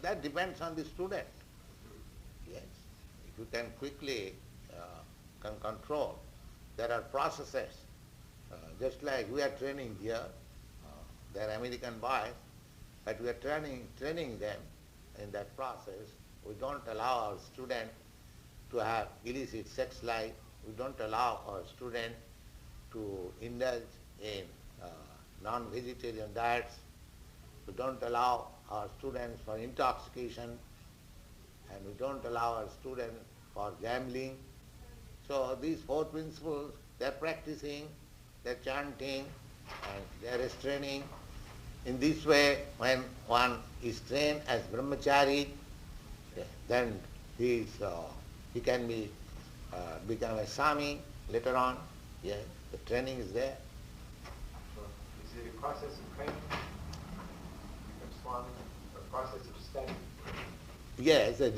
That depends on the student. Yes. If you can quickly can control, there are processes. Just like we are training here, they are American boys, but we are training them in that process. We don't allow our student to have illicit sex life. We don't allow our student to indulge in non-vegetarian diets. We don't allow our students for intoxication, and we don't allow our students for gambling. So these four principles, they are practicing, they are chanting, and they are restraining. In this way, when one is trained as brahmachari, then he can become a Swami later on. Yes, the training is there. So is it a process of training? Become Swami, a process of study? Yes, the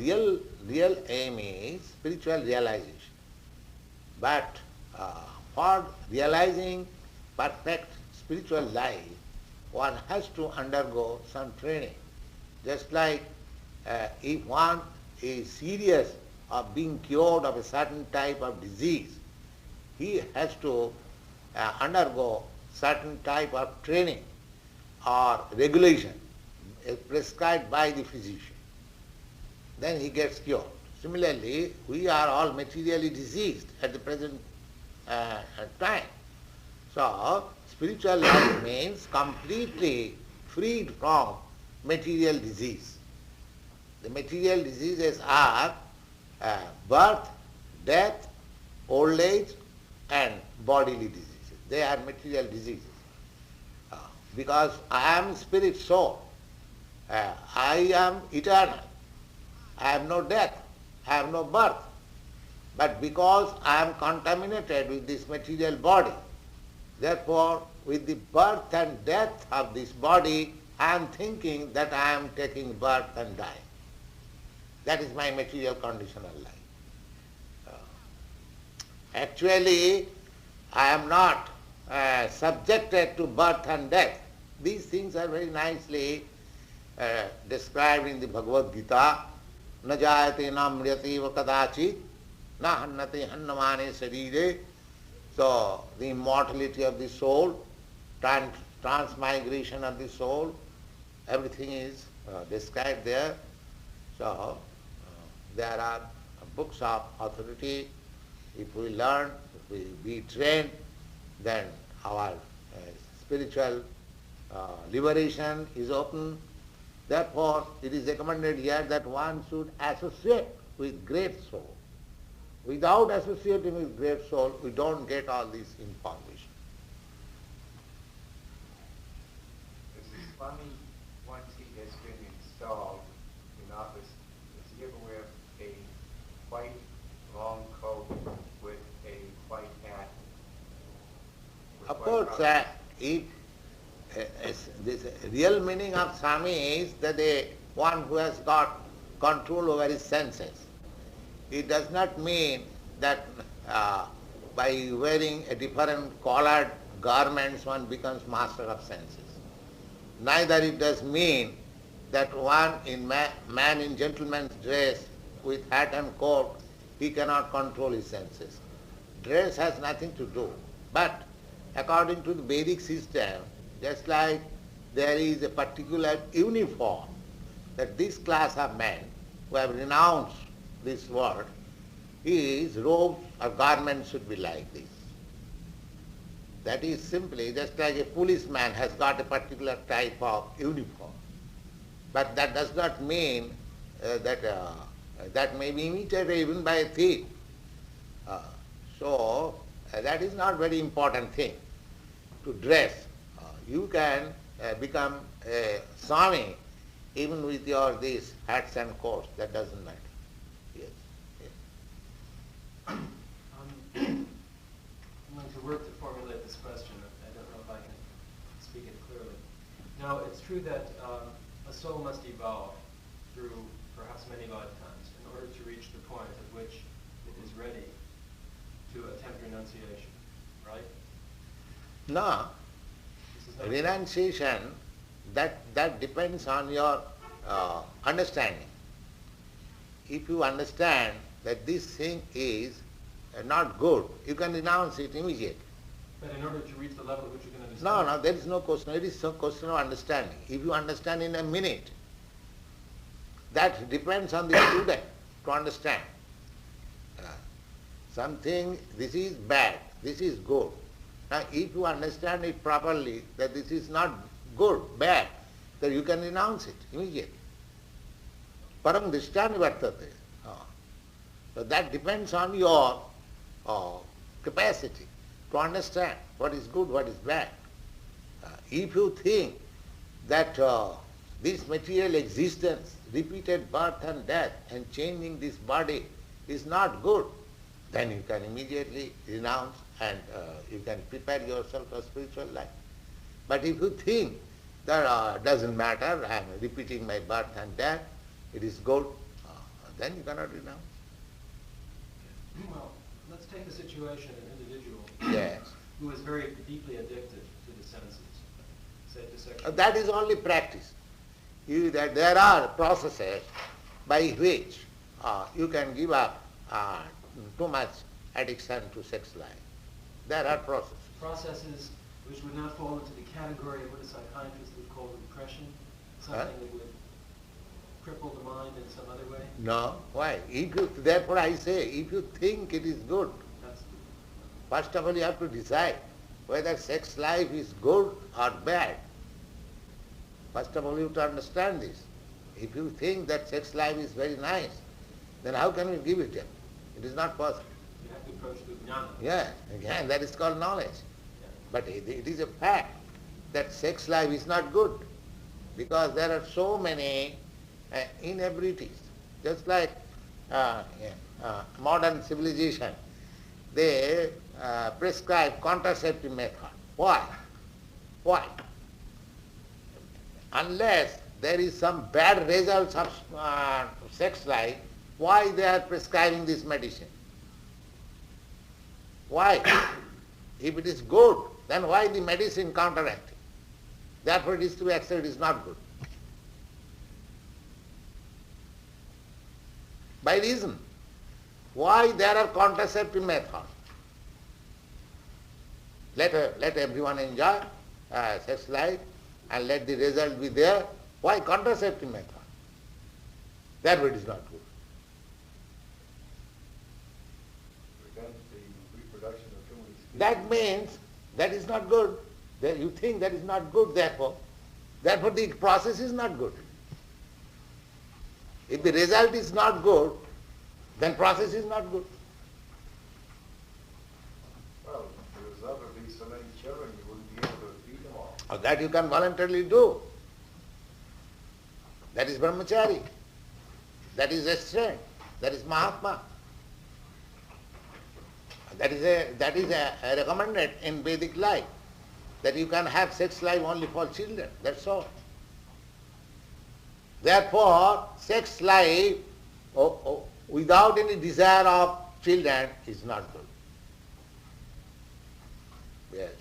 real aim is spiritual realization. But for realizing perfect spiritual life, one has to undergo some training. Just like if one is serious of being cured of a certain type of disease, he has to undergo certain type of training or regulation prescribed by the physician. then he gets cured. Similarly, we are all materially diseased at the present time. So, spiritual life means completely freed from material disease. The material diseases are birth, death, old age, and bodily diseases. They are material diseases. Because I am spirit soul, I am eternal, I have no death, I have no birth. But because I am contaminated with this material body, therefore with the birth and death of this body, I am thinking that I am taking birth and dying. That is my material conditional life. Actually, I am not subjected to birth and death. These things are very nicely described in the Bhagavad Gita. Na jayate na mriyate va kadachit, na hannate hannamane sarire. So, the immortality of the soul, transmigration of the soul, everything is described there. So, there are books of authority. If we learn, if we be trained, then our spiritual liberation is open. Therefore, it is recommended here that one should associate with great soul. Without associating with great soul, we don't get all this information. Swami, once he has been installed in office, does he ever wear a white long coat with a white hat? Of course, this real meaning of Swami is that one who has got control over his senses. It does not mean that by wearing a different colored garments one becomes master of senses. Neither it does mean that one in man in gentleman's dress with hat and coat, he cannot control his senses. Dress has nothing to do. But according to the Vedic system, just like there is a particular uniform that this class of men who have renounced this world, his robes or garments should be like this. That is simply just like a policeman has got a particular type of uniform. But that does not mean that may be imitated even by a thief. So that is not very important thing to dress. You can become a Swami even with your these hats and coats. That doesn't matter. Yes. I'm going to work to formulate this question. I don't know if I can speak it clearly. Now, it's true that a soul must evolve through perhaps many lifetimes in order to reach the point at which it is ready to attempt renunciation, right? No. Renunciation, that depends on your understanding. If you understand that this thing is not good, you can renounce it immediately. But in order to reach the level at which you can understand... No, there is no question. It is a question of understanding. If you understand in a minute, that depends on the student to understand. Something, this is bad, this is good. Now, if you understand it properly, that this is not good, bad, then you can renounce it immediately. Param drishtani vartate. So that depends on your capacity to understand what is good, what is bad. If you think that this material existence, repeated birth and death, and changing this body is not good, then you can immediately renounce and you can prepare yourself for spiritual life. But if you think that doesn't matter, I am repeating my birth and death, it is good, then you cannot renounce. Well, let's take the situation of an individual Yes. who is very deeply addicted to the senses, say to sexual... That is only practice. There are processes by which you can give up too much addiction to sex life. There are processes. Processes which would not fall into the category of what a psychiatrist would call depression, something that would cripple the mind in some other way? No. Why? Therefore I say, if you think it is good, That's, first of all you have to decide whether sex life is good or bad. First of all you have to understand this. If you think that sex life is very nice, then how can you give it up? It is not possible. you have to approach through jnana. Yeah, again, that is called knowledge. Yeah. But it is a fact that sex life is not good because there are so many inebrities. Just like modern civilization, they prescribe contraceptive method. Why? Why? Unless there is some bad results of sex life, why they are prescribing this medicine? Why? If it is good, then why the medicine counteracting? Therefore it is to be accepted, it is not good. By reason. Why there are contraceptive methods? Let everyone enjoy sex life and let the result be there. Why contraceptive method? Therefore it is not good. Prevents the reproduction of human species. That means that is not good. You think that is not good, therefore the process is not good. If the result is not good, then process is not good. Well, the result would be so many children, you wouldn't be able to feed them all. Or that you can voluntarily do. That is brahmachari. That is restraint. That is mahatma. That is a recommended in Vedic life, that you can have sex life only for children. That's all. Therefore, sex life without any desire of children is not good. Yes.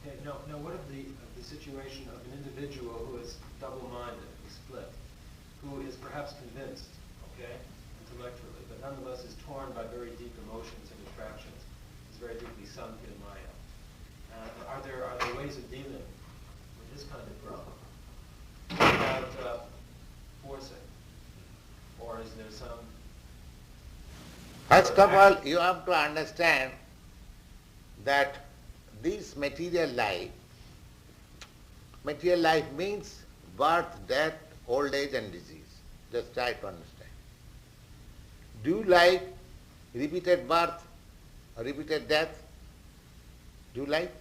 Okay, now what of the situation of an individual who is double-minded, split, who is perhaps convinced, okay, intellectually, but nonetheless is torn by very deep emotions and attractions, is very deeply sunk in Maya. Are there ways of dealing with this kind of problem without forcing? Or is there some... First of all, you have to understand that this material life means birth, death, old age and disease. Just try to understand. Do you like repeated birth or repeated death? Do you like?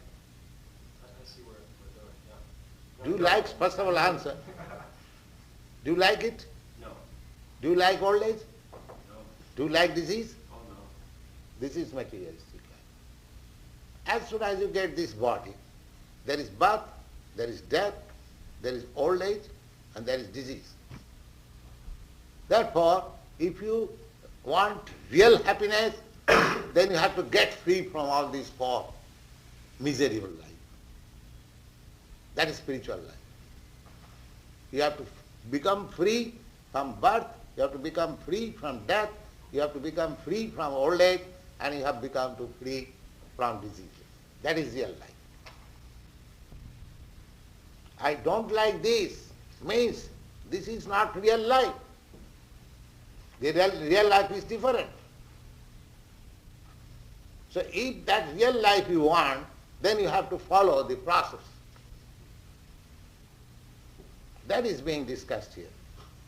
I see where we're going, yeah. Do you like, first of all answer. Do you like it? No. Do you like old age? No. Do you like disease? Oh, no. This is materialistic life. As soon as you get this body, there is birth, there is death, there is old age, and there is disease. Therefore, if you want real happiness, then you have to get free from all these four miserable life. That is spiritual life. You have to become free from birth, you have to become free from death, you have to become free from old age, and you have become to free from diseases. That is real life. I don't like this means this is not real life. The real life is different. So if that real life you want, then you have to follow the process. That is being discussed here.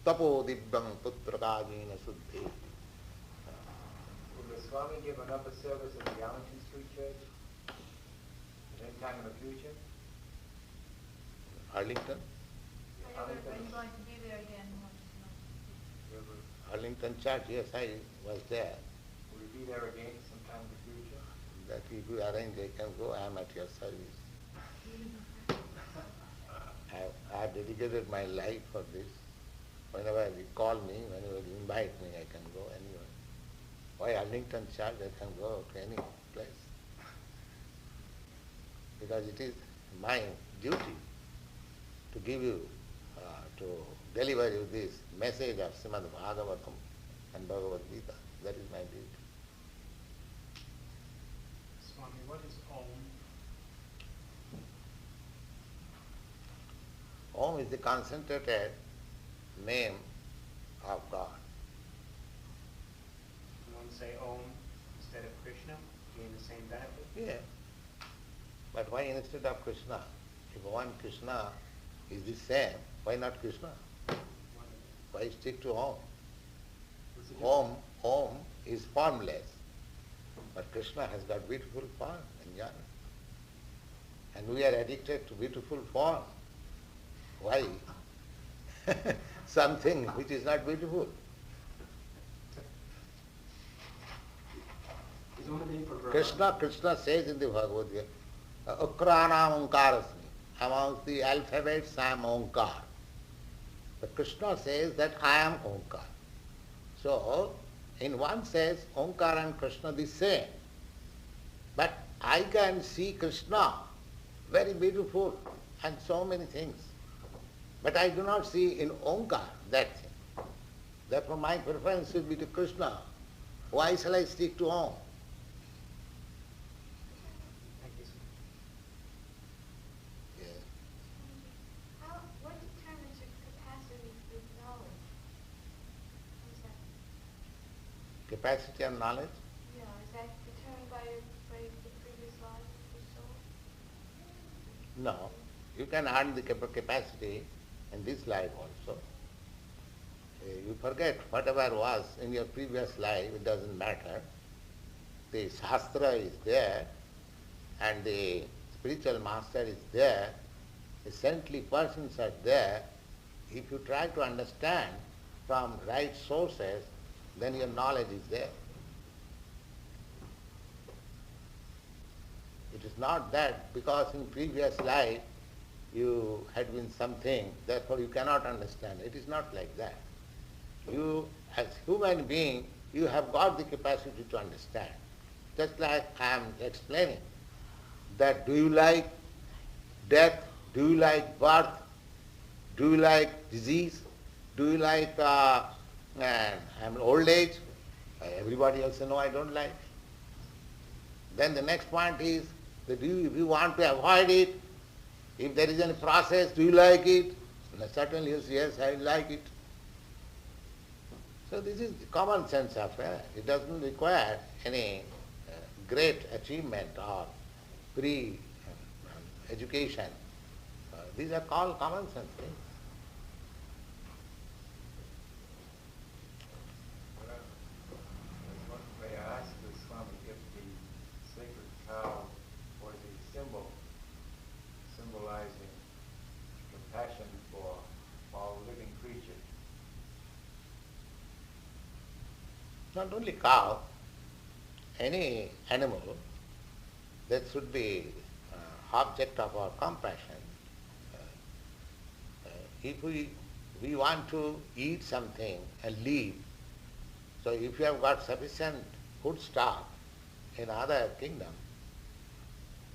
Tapo dibbang putrakajina suddhi. Will the Swami give another service at the Arlington Street Church at any time in the future? Arlington? Are you going to be there again? Arlington Church, yes, I was there. Will you be there again sometime in the future? That if you arrange, I can go. I am at your service. I have dedicated my life for this. Whenever you call me, whenever you invite me, I can go anywhere. Why Arlington Church? I can go to any place. Because it is my duty to give you, to deliver you this message of Srimad Bhagavatam and Bhagavad Gita. That is my duty. Swami, what is Om? Om is the concentrated name of God. One say Om instead of Krishna, gain the same benefit? Yeah. But why instead of Krishna? If one Krishna is the same, why not Krishna? Why stick to Om? Om is formless. But Krishna has got beautiful form and jnana. And we are addicted to beautiful form. Why? Something which is not beautiful. There's only need for Brahman. Krishna says in the Bhagavad Gita, Ukranam Omkarasmi. Amongst the alphabets I am Omkar. But Krishna says that I am Omkar. So, in one sense, Omkar and Krishna the same. But I can see Krishna, very beautiful, and so many things. But I do not see in Omkar that thing. Therefore my preference should be to Krishna. Why shall I stick to Om? Thank you, sir. Yeah. What determines your capacity for knowledge? Is that, Capacity and knowledge? is that determined by the previous life of the soul? No. You can earn the capacity in this life also. You forget whatever was in your previous life, it doesn't matter. The Shastra is there and the spiritual master is there, the saintly persons are there. If you try to understand from right sources, then your knowledge is there. It is not that because in previous life you had been something, therefore you cannot understand. It is not like that. You, as human being, you have got the capacity to understand. Just like I am explaining, that do you like death, do you like birth, do you like disease, do you like old age? Everybody else says, no, I don't like. Then the next point is, that if you want to avoid it, if there is any process, do you like it? And certainly you say, yes, I like it. So this is the common sense affair. It doesn't require any great achievement or pre-education. These are called common sense things. May I ask the Swami if the sacred cow was a symbol symbolizing compassion for all living creatures? Not only cow, any animal that should be object of our compassion. If we want to eat something and live, so if you have got sufficient food stock in other kingdom,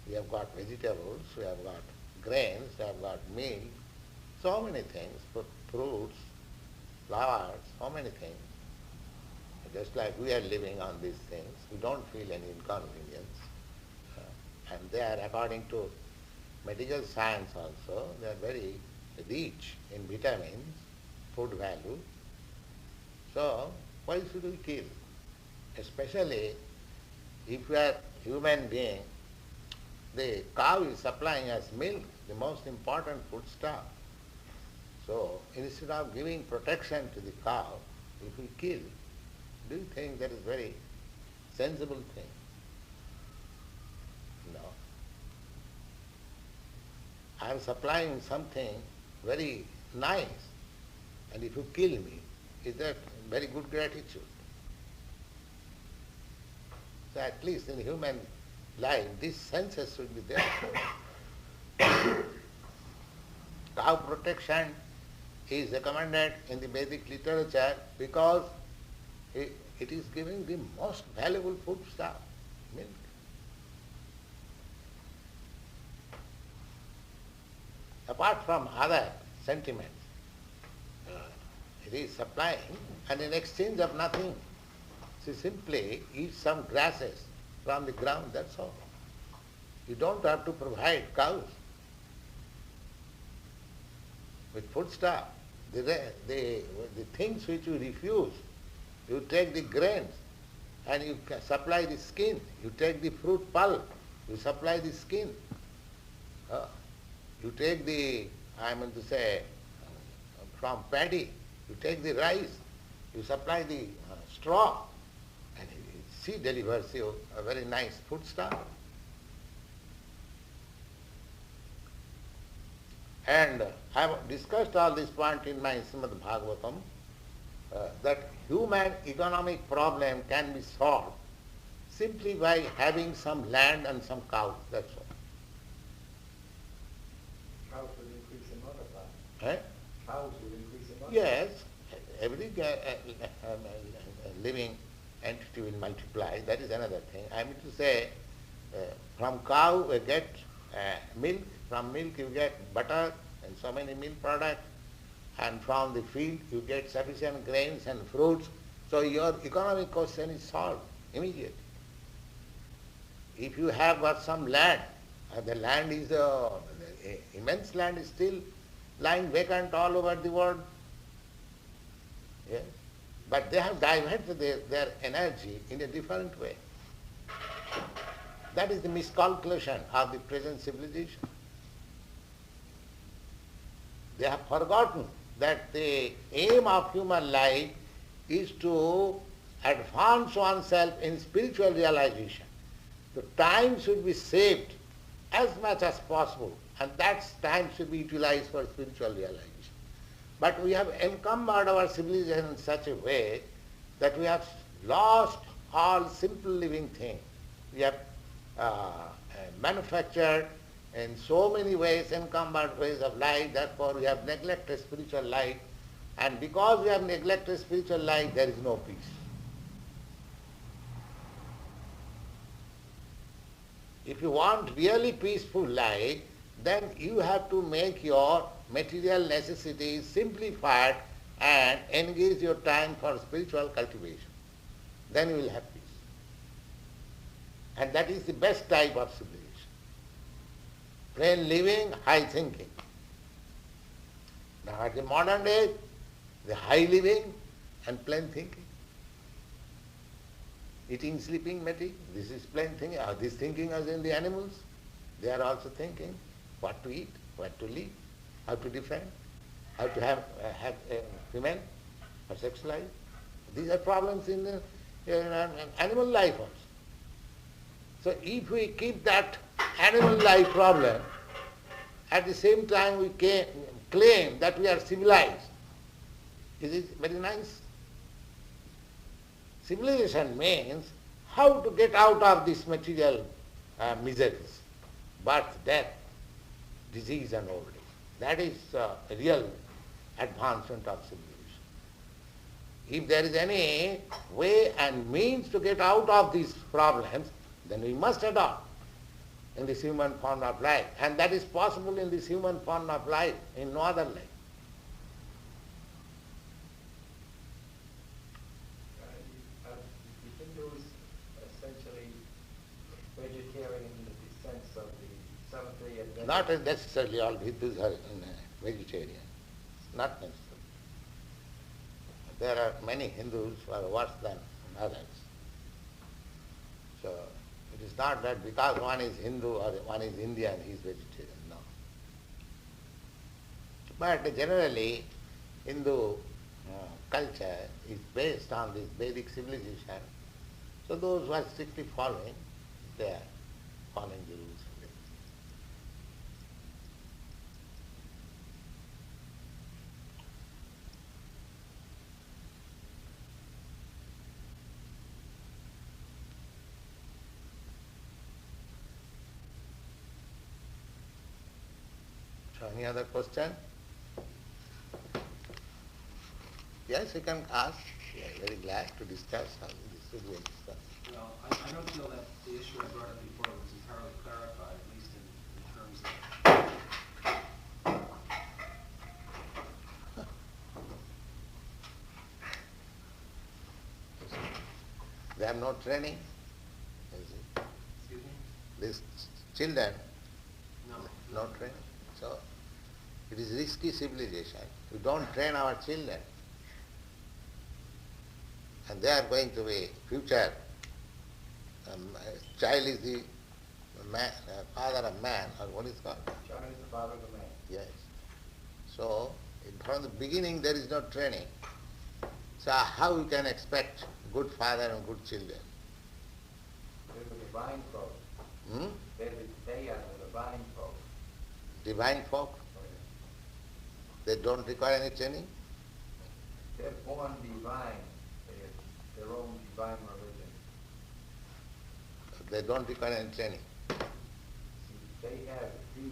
we have got vegetables, we have got grains, we have got milk, so many things, fruits, flowers, so many things. Just like we are living on these things, we don't feel any inconvenience. And they are, according to medical science also, they are very rich in vitamins, food value. So, why should we kill? Especially if we are human being, the cow is supplying us milk, the most important food stuff. So, instead of giving protection to the cow, if we kill, do you think that is very sensible thing? No. I am supplying something very nice, and if you kill me, is that very good gratitude? So at least in human life, these senses should be there. Cow protection is recommended in the Vedic literature because it is giving the most valuable food stuff, milk. Apart from other sentiments, it is supplying, and in exchange of nothing, she simply eats some grasses from the ground, that's all. You don't have to provide cows. with foodstuff. The things which you refuse, you take the grains and you supply the skin. You take the fruit pulp, you supply the skin. You take the, from paddy, you take the rice, you supply the straw, and she delivers you a very nice foodstuff. And I have discussed all this point in my Srimad Bhagavatam, that human economic problem can be solved simply by having some land and some cows, that's all. Cows will increase and multiply. Eh? Cows will increase and multiply. Yes, every living entity will multiply, that is another thing. I mean to say, from cow we get milk, from milk you get butter and so many milk products, and from the field you get sufficient grains and fruits, so your economic question is solved immediately. If you have got some land, the land is, the immense land is still lying vacant all over the world. Yes? But they have diverted their energy in a different way. That is the miscalculation of the present civilization. They have forgotten that the aim of human life is to advance oneself in spiritual realization. The time should be saved as much as possible, and that time should be utilized for spiritual realization. But we have encumbered our civilization in such a way that we have lost all simple living things. We have manufactured in so many ways, encumbered ways of life, therefore we have neglected spiritual life, and because we have neglected spiritual life, there is no peace. If you want really peaceful life, then you have to make your material necessities simplified and engage your time for spiritual cultivation. Then you will have peace. And that is the best type of civilization. Plain living, high thinking. Now at the modern age, the high living and plain thinking. Eating, sleeping, mating, this is plain thinking. This thinking is in the animals. They are also thinking what to eat, what to live, how to defend, how to have women for sex life. These are problems in animal life also. So if we keep that animal life problem, at the same time we claim that we are civilized, is it very nice? Civilization means how to get out of this material miseries, birth, death, disease and old age. That is a real advancement of civilization. If there is any way and means to get out of these problems, then we must adopt in this human form of life. And that is possible in this human form of life, in no other life. The Hindus essentially vegetarian in the sense of the Seventh-day Adventist. Not necessarily all Hindus are vegetarian. Not necessarily. There are many Hindus who are worse than others. So it is not that because one is Hindu or one is Indian, he is vegetarian. No. But generally, Hindu culture is based on this Vedic civilization. So those who are strictly following, they are following the rules of Vedic. So any other question? Yes, you can ask. We are very glad to discuss how this should be discussed. Well, I don't feel that the issue I brought up before was entirely clarified, at least in terms of... They have no training. Excuse me? These children, No. no training. So It is risky civilization. We don't train our children. And they are going to be future. Child is the man, father of man, or what is called? Child is the father of the man. Yes. So, from the beginning there is no training. So how you can expect good father and good children? They're the divine folk. Hmm? They are the divine folk. Divine folk, they don't require any training? They're born divine. They have their own divine religion. They don't require any training. See, they have the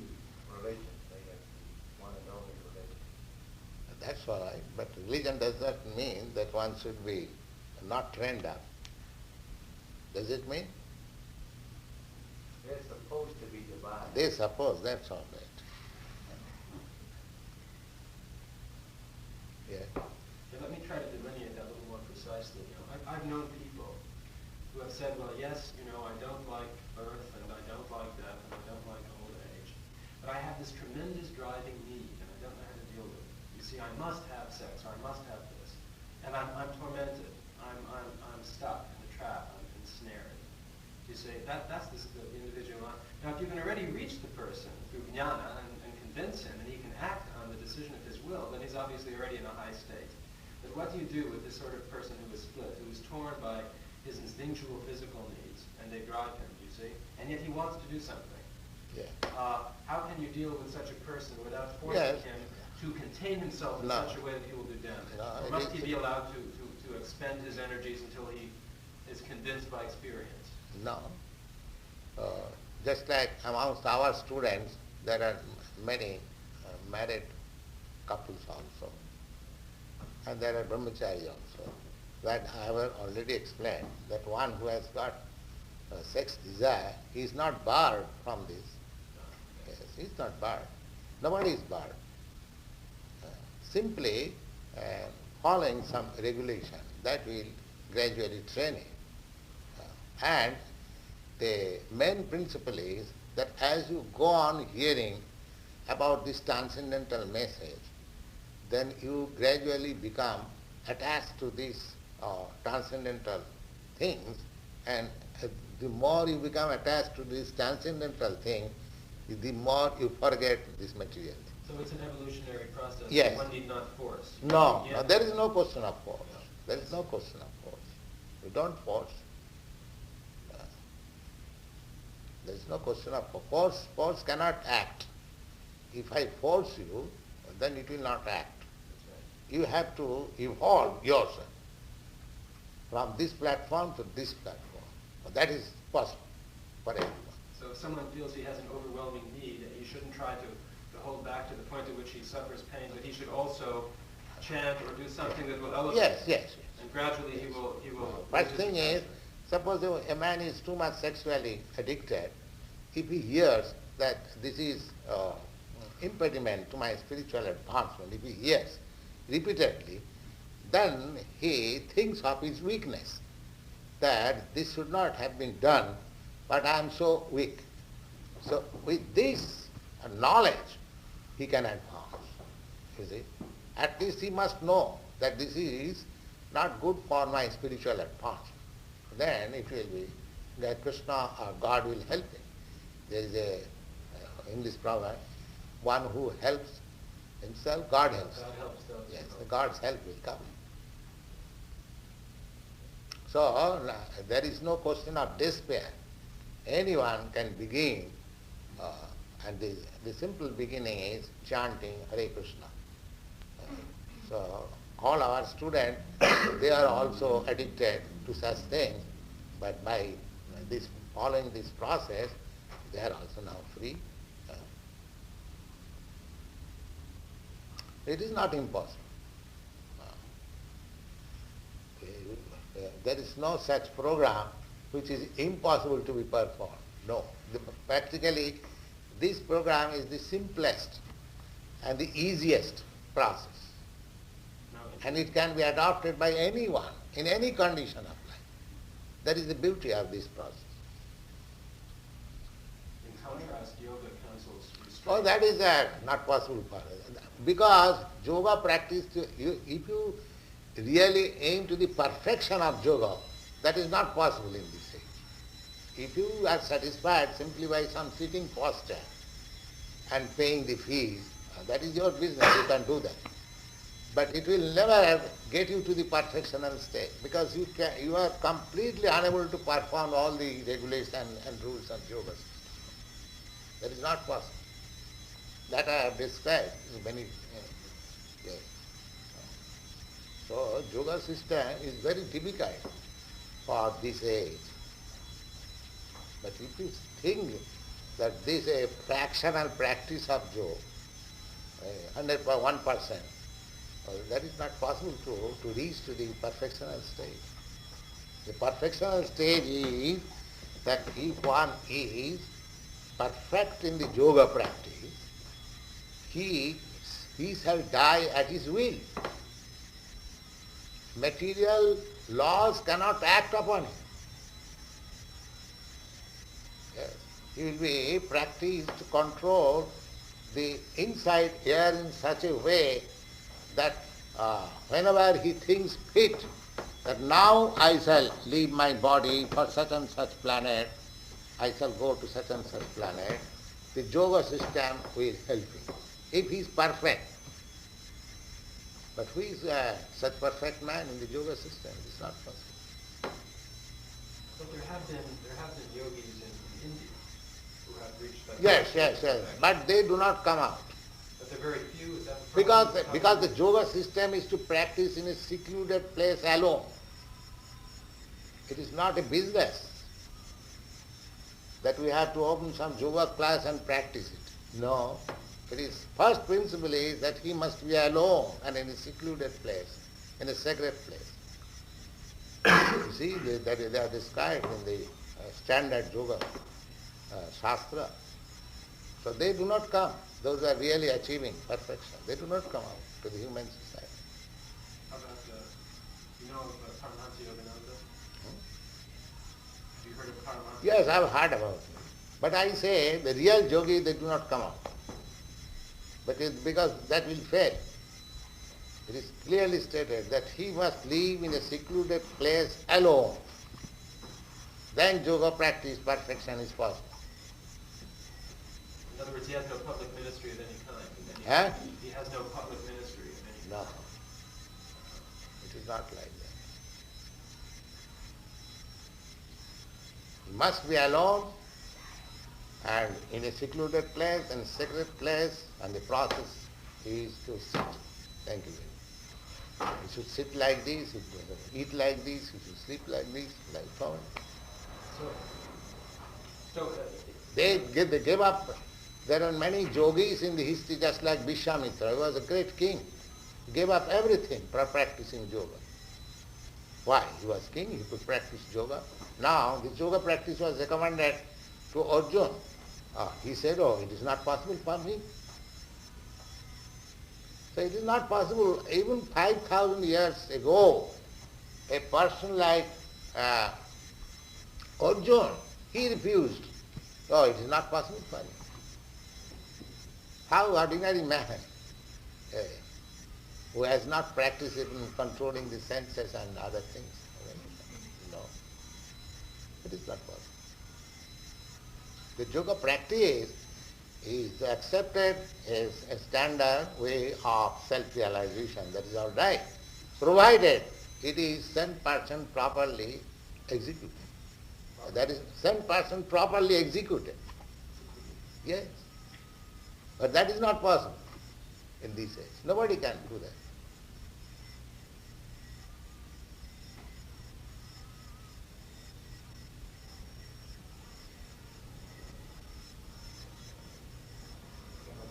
religion. They have the one and only religion. That's all right, but religion does not mean that one should be not trained up. Does it mean? They're supposed to be divine. They suppose, that's all right. Yeah. Yeah, let me try to delineate that a little more precisely. I've known people who have said, well, yes, I don't like birth, and I don't like death, and I don't like old age, but I have this tremendous driving need, and I don't know how to deal with it. You see, I must have sex, or I must have this, and I'm tormented. I'm stuck in a trap. I'm ensnared. You say that's the individual. Now, if you can already reach the person through jnana and convince him, and he can act on the decision of his will, then he's obviously already in a high state. But what do you do with this sort of person who is split, who is torn by his instinctual physical needs, and they drive him, you see, and yet he wants to do something? Yeah. How can you deal with such a person without forcing Yes. him to contain himself in No. such a way that he will do damage? No, Or it must he is- be allowed to expend his energies until he is convinced by experience? No. Just like amongst our students, there are many married couples also, and there are brahmachari also. That I have already explained, that one who has got sex desire, he is not barred from this. Yes, he is not barred. Nobody is barred. Simply following some regulation, that will gradually train him. And the main principle is that as you go on hearing about this transcendental message, then you gradually become attached to these transcendental things, and the more you become attached to this transcendental thing, the more you forget this material thing. So it's an evolutionary process Yes. that one need not force. No, Yeah. there is no question of force. There is no question of force. You don't force. There is no question of force. Force cannot act. If I force you, then it will not act. You have to evolve yourself from this platform to this platform. That is possible for everyone. So if someone feels he has an overwhelming need, he shouldn't try to hold back to the point at which he suffers pain, but he should also chant or do something that will elevate Yes, him. yes, yes. And gradually he will. First thing is, suppose a man is too much sexually addicted, if he hears that this is impediment to my spiritual advancement, if he hears repeatedly, then he thinks of his weakness, that this should not have been done, but I am so weak. So with this knowledge, he can advance. You see? At least he must know that this is not good for my spiritual advancement. Then it will be that Krishna or God will help him. There is a English proverb, one who helps himself, God helps him. God helps those. Yes, the God's help will come. So there is no question of despair. Anyone can begin, and the simple beginning is chanting Hare Krishna. So all our students, they are also addicted to such things, but by this following this process, they are also now free. It is not impossible. There is no such program which is impossible to be performed. No. Practically, this program is the simplest and the easiest process. And it can be adopted by anyone in any condition of life. That is the beauty of this process. In contrast, yoga counsels Oh, that is not possible for us. Because yoga practice, if you really aim to the perfection of yoga, that is not possible in this age. If you are satisfied simply by some sitting posture and paying the fees, that is your business, you can do that. But it will never get you to the perfectional state because you are completely unable to perform all the regulations and rules of yoga system. That is not possible. That I have described many yes. So yoga system is very difficult for this age. But if you think that this is a fractional practice of yoga, 1%, that is not possible to reach to the perfectional stage. The perfectional stage is that if one is perfect in the yoga practice, he shall die at his will. Material laws cannot act upon him. Yes. He will be practiced to control the inside air in such a way that whenever he thinks fit, that now I shall leave my body for such and such planet, I shall go to such and such planet, the yoga system will help him, if he is perfect. But who is such perfect man in the yoga system? It is not possible. But there have been yogis in India who have reached that. Yes. But they do not come out. But they're very few. Is that the problem? Because the yoga system is to practice in a secluded place alone. It is not a business that we have to open some yoga class and practice it. No. It is first principle is that he must be alone and in a secluded place, in a sacred place. You see, they are described in the standard yoga shastra. So they do not come. Those who are really achieving perfection, they do not come out to the human society. How about, you know of Paramahansa Yogananda? Have you heard of Paramahansa? Yes, I have heard about it. But I say the real yogi, they do not come out. But it's because that will fail. It is clearly stated that he must live in a secluded place alone. Then yoga practice perfection is possible. In other words, he has no public ministry of any kind. He has no public ministry of any kind. No. It is not like that. He must be alone and in a secluded place and sacred place, and the process is to sit. Thank you very much. He should sit like this, he should eat like this, he should sleep like this, like so. They gave up. There are many yogis in the history, just like Vishwamitra. He was a great king. He gave up everything for practicing yoga. Why? He was king, he could practice yoga. Now, this yoga practice was recommended to Arjuna. He said, it is not possible for me. So it is not possible. Even 5,000 years ago, a person like Arjuna, he refused. It is not possible for me. How ordinary man, who has not practiced in controlling the senses and other things, no, it is not possible. The yoga practice is accepted as a standard way of self-realization. That is all right, provided it is 10% properly executed. That is 10% properly executed. Yes. But that is not possible in this age. Nobody can do that.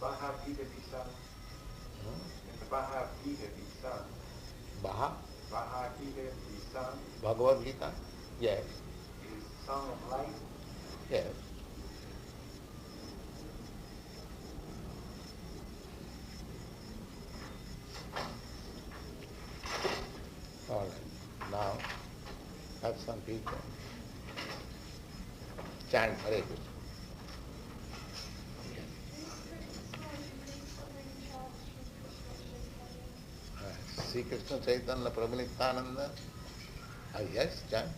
Bhagavad Gita be sung? Can the Bhagavad Gita be sung? Bhagavad Gita be sung? Bhagavad Gita? Yes. It is song of light? Yes. All right. Now, have some people chant Hare Krishna. Sri Krishna Chaitanya Prabhu Nityananda. Yes, chant.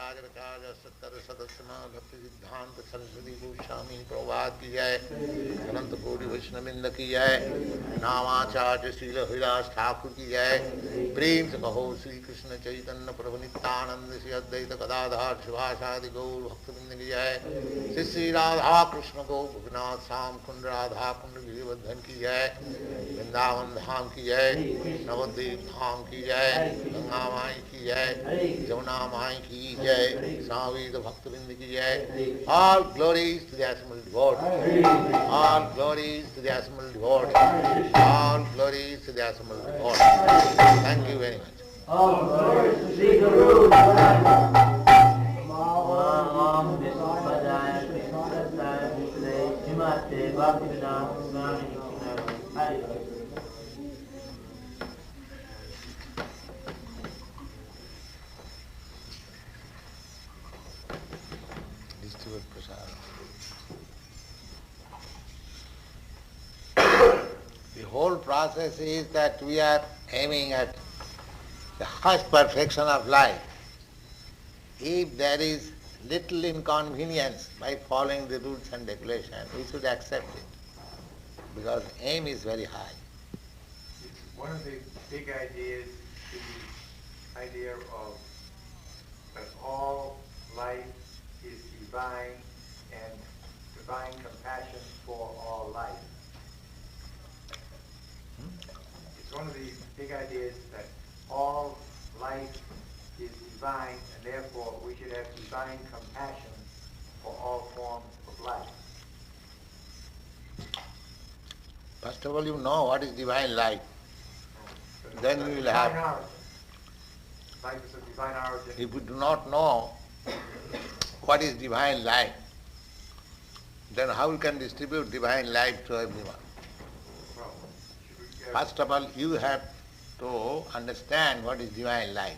Bhagavatam Srila Bhaktisiddhanta Sarasvati Goswami Prabhupada ki jai, Ananta Gaudiya Vaisnava ki jai, Namacharya Srila Bhaktisiddhanta Thakur ki jai, Prem se kaho Sri Krishna Chaitanya Prabhu Nityananda Sri Advaita Gadadhar Shivasadi Gaur Bhaktivedanta ki jai, Sri Radha Krishna Gaur Bhaginath Sam Kund Radha Kund Gilivardhan ki jai, Vrndavana Dham ki jai, Navadev Dham ki jai, Ganga Mai ki jai, Jamuna Mai ki jai, Swami Bhaktivedanta ki jai. All glories to the Assembled Devote. All glories to the Assembled Devote. All glories to the Assembled Devote. Thank you very much. All glories to Sri Guru. Bhaktivedanta Swami Prabhupada. Distribute prasad. The whole process is that we are aiming at the highest perfection of life. If there is little inconvenience by following the rules and regulations, we should accept it, because aim is very high. One of the big ideas is the idea of that all life is divine and divine compassion for all life. It's one of the big ideas that all life is divine and therefore we should have divine compassion for all forms of life. First of all, you know what is divine life. Then we will have... Divine origin. Life is of divine origin. If we do not know what is divine life, then how we can distribute divine life to everyone? Well, First of all, you have to understand what is divine life.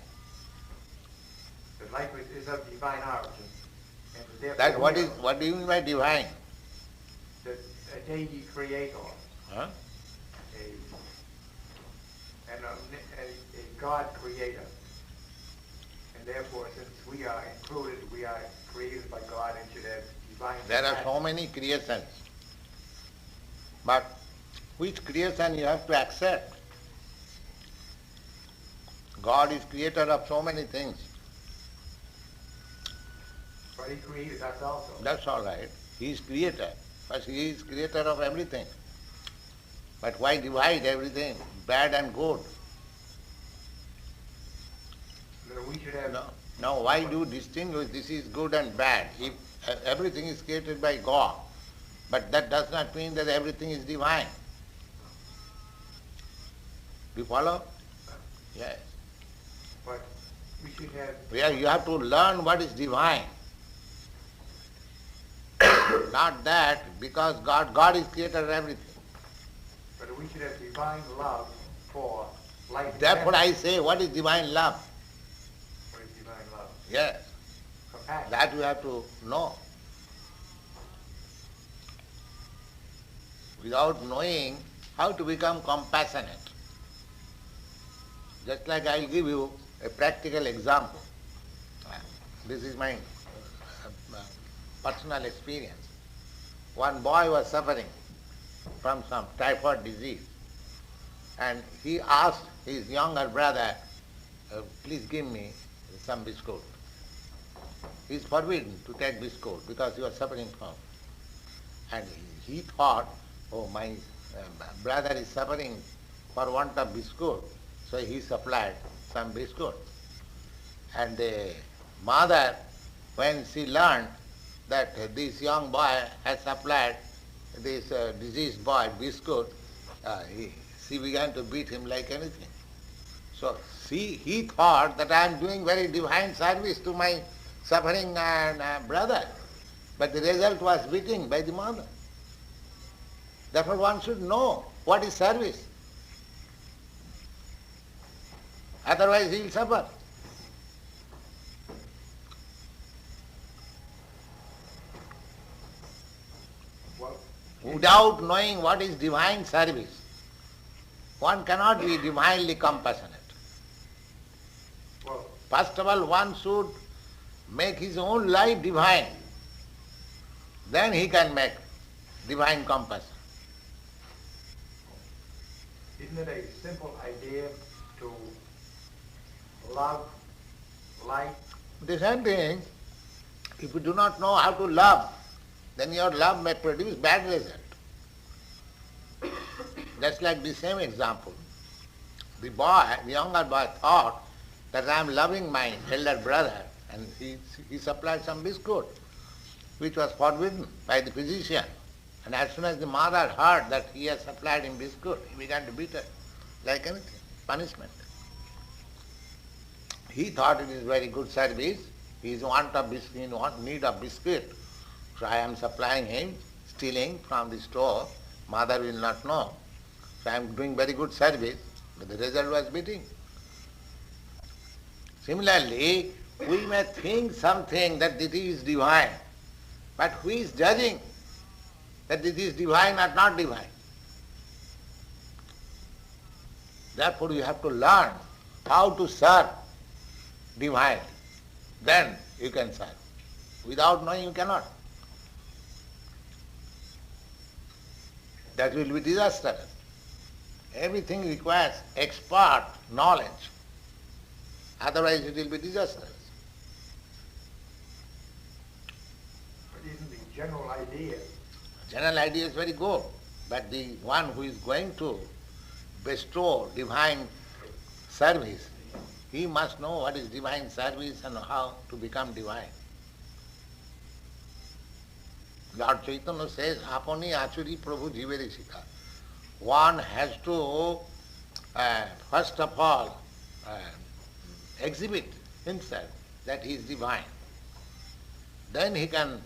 that life is of divine origin. And therefore That what do you mean by divine? that a deity creator, Huh? a God creator. And therefore, since we are included, we are created by God and should have divine There are compassion. so many creations, but which creation you have to accept? God is creator of so many things. But He created us also. That's all right. He is creator, but He is creator of everything. But why divide everything, bad and good? That we should have Now why do you distinguish this is good and bad? If everything is created by God, but that does not mean that everything is divine. Do you follow? Yes. but we should have You have to learn what is divine. Not that, because God is creator of everything. but we should have divine love for life. Therefore I say, what is divine love? What is divine love? Yes, Compassion. that you have to know. Without knowing how to become compassionate. Just like I will give you a practical example. This is my personal experience. One boy was suffering from some typhoid disease, and he asked his younger brother, please give me some biscuit. He is forbidden to take biscuit because he was suffering from. And he thought, oh, my brother is suffering for want of biscuit, so he supplied some biscuit. And the mother, when she learned that this young boy has supplied this diseased boy biscuit, she began to beat him like anything. So he thought that I am doing very divine service to my suffering brother. But the result was beating by the mother. Therefore one should know what is service. Otherwise he will suffer. Well, Without knowing what is divine service, one cannot be divinely compassionate. well, First of all, one should make his own life divine, then he can make divine compassion. Isn't it a simple idea to love light? The same thing, if you do not know how to love, then your love may produce bad result. Just like the same example. The younger boy thought that I am loving my elder brother, and he supplied some biscuit, which was forbidden by the physician. And as soon as the mother heard that he has supplied him biscuit, he began to beat her like anything, punishment. He thought it is very good service. He is in need of biscuit. So I am supplying him, stealing from the store. Mother will not know. So I am doing very good service. But the result was beating. Similarly, we may think something that this is divine. But who is judging that this is divine or not divine? Therefore you have to learn how to serve divine. Then you can serve. Without knowing you cannot. That will be disastrous. Everything requires expert knowledge. Otherwise it will be disastrous. But isn't the general idea? General idea is very good, but the one who is going to bestow divine service, he must know what is divine service and how to become divine. Lord Chaitanya says, Apani achuri Prabhu jivere sikha. One has to, first of all, exhibit himself that he is divine. Then he can,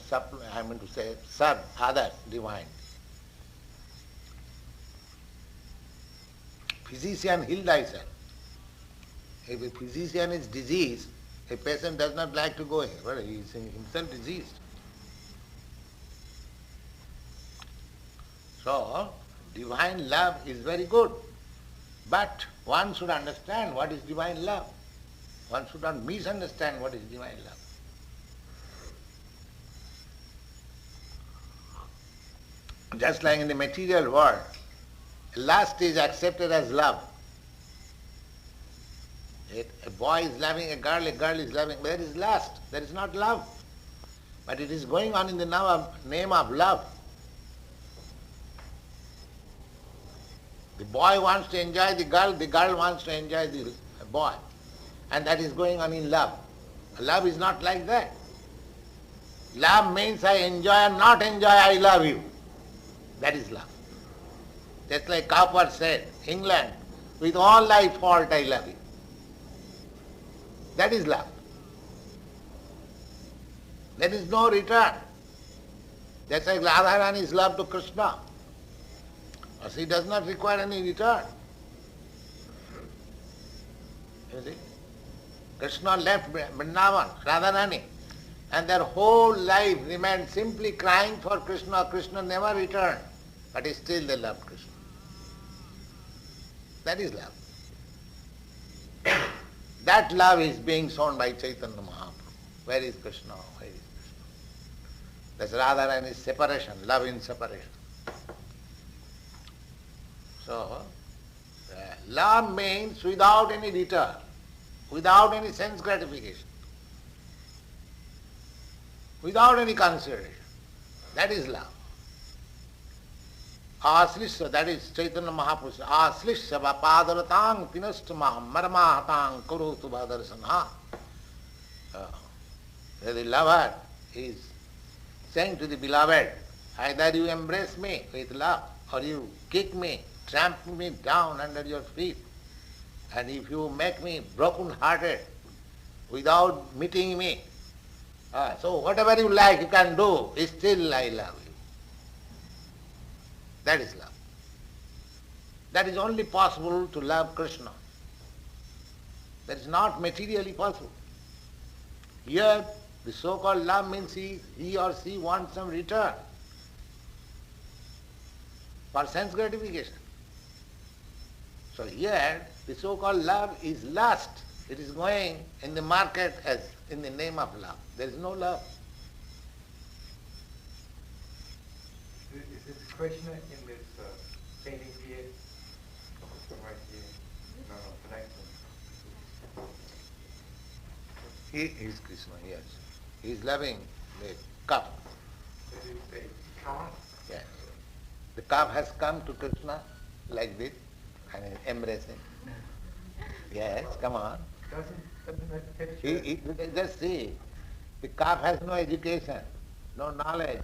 serve others divine. Physician, heal thyself. If a physician is diseased, a patient does not like to go here, but he is himself diseased. So, divine love is very good, but one should understand what is divine love. One should not misunderstand what is divine love. Just like in the material world, lust is accepted as love. A boy is loving a girl is loving, there is lust, there is not love. But it is going on in the name of love. The boy wants to enjoy the girl wants to enjoy the boy. And that is going on in love. Love is not like that. Love means I enjoy or not enjoy, I love you. That is love. Just like Cowper said, England, with all thy fault I love you. That is love. There is no return. Just like Radharani's love to Krishna. She does not require any return. You see? Krishna left Vrndavana, Radharani, and their whole life remained simply crying for Krishna. Krishna never returned, but still they loved Krishna. That is love. That love is being shown by Chaitanya Mahaprabhu. Where is Krishna? Where is Krishna? That's Radharani's separation, love in separation. So, love means without any return, without any sense gratification, without any consideration. That is love. Aslishya, that is Chaitanya Mahaprabhu. Aslishya vapadartang pinastamam marmahatang kurutu bhadarsanha. The lover is saying to the beloved, either you embrace me with love or you kick me, trample me down under your feet. And if you make me broken-hearted without meeting me, so whatever you like you can do, still I love you. That is love. That is only possible to love Krishna. That is not materially possible. Here, the so-called love means he or she wants some return for sense gratification. So here, the so-called love is lust. It is going in the market as in the name of love. There is no love. Is this Krishna in this painting here? Right here. No, the next one. He is Krishna, yes. He is loving the cup. Does it say cup? Yes. The cup has come to Krishna like this and is embracing. Yes, come on. Doesn't that picture... Just see, the calf has no education, no knowledge,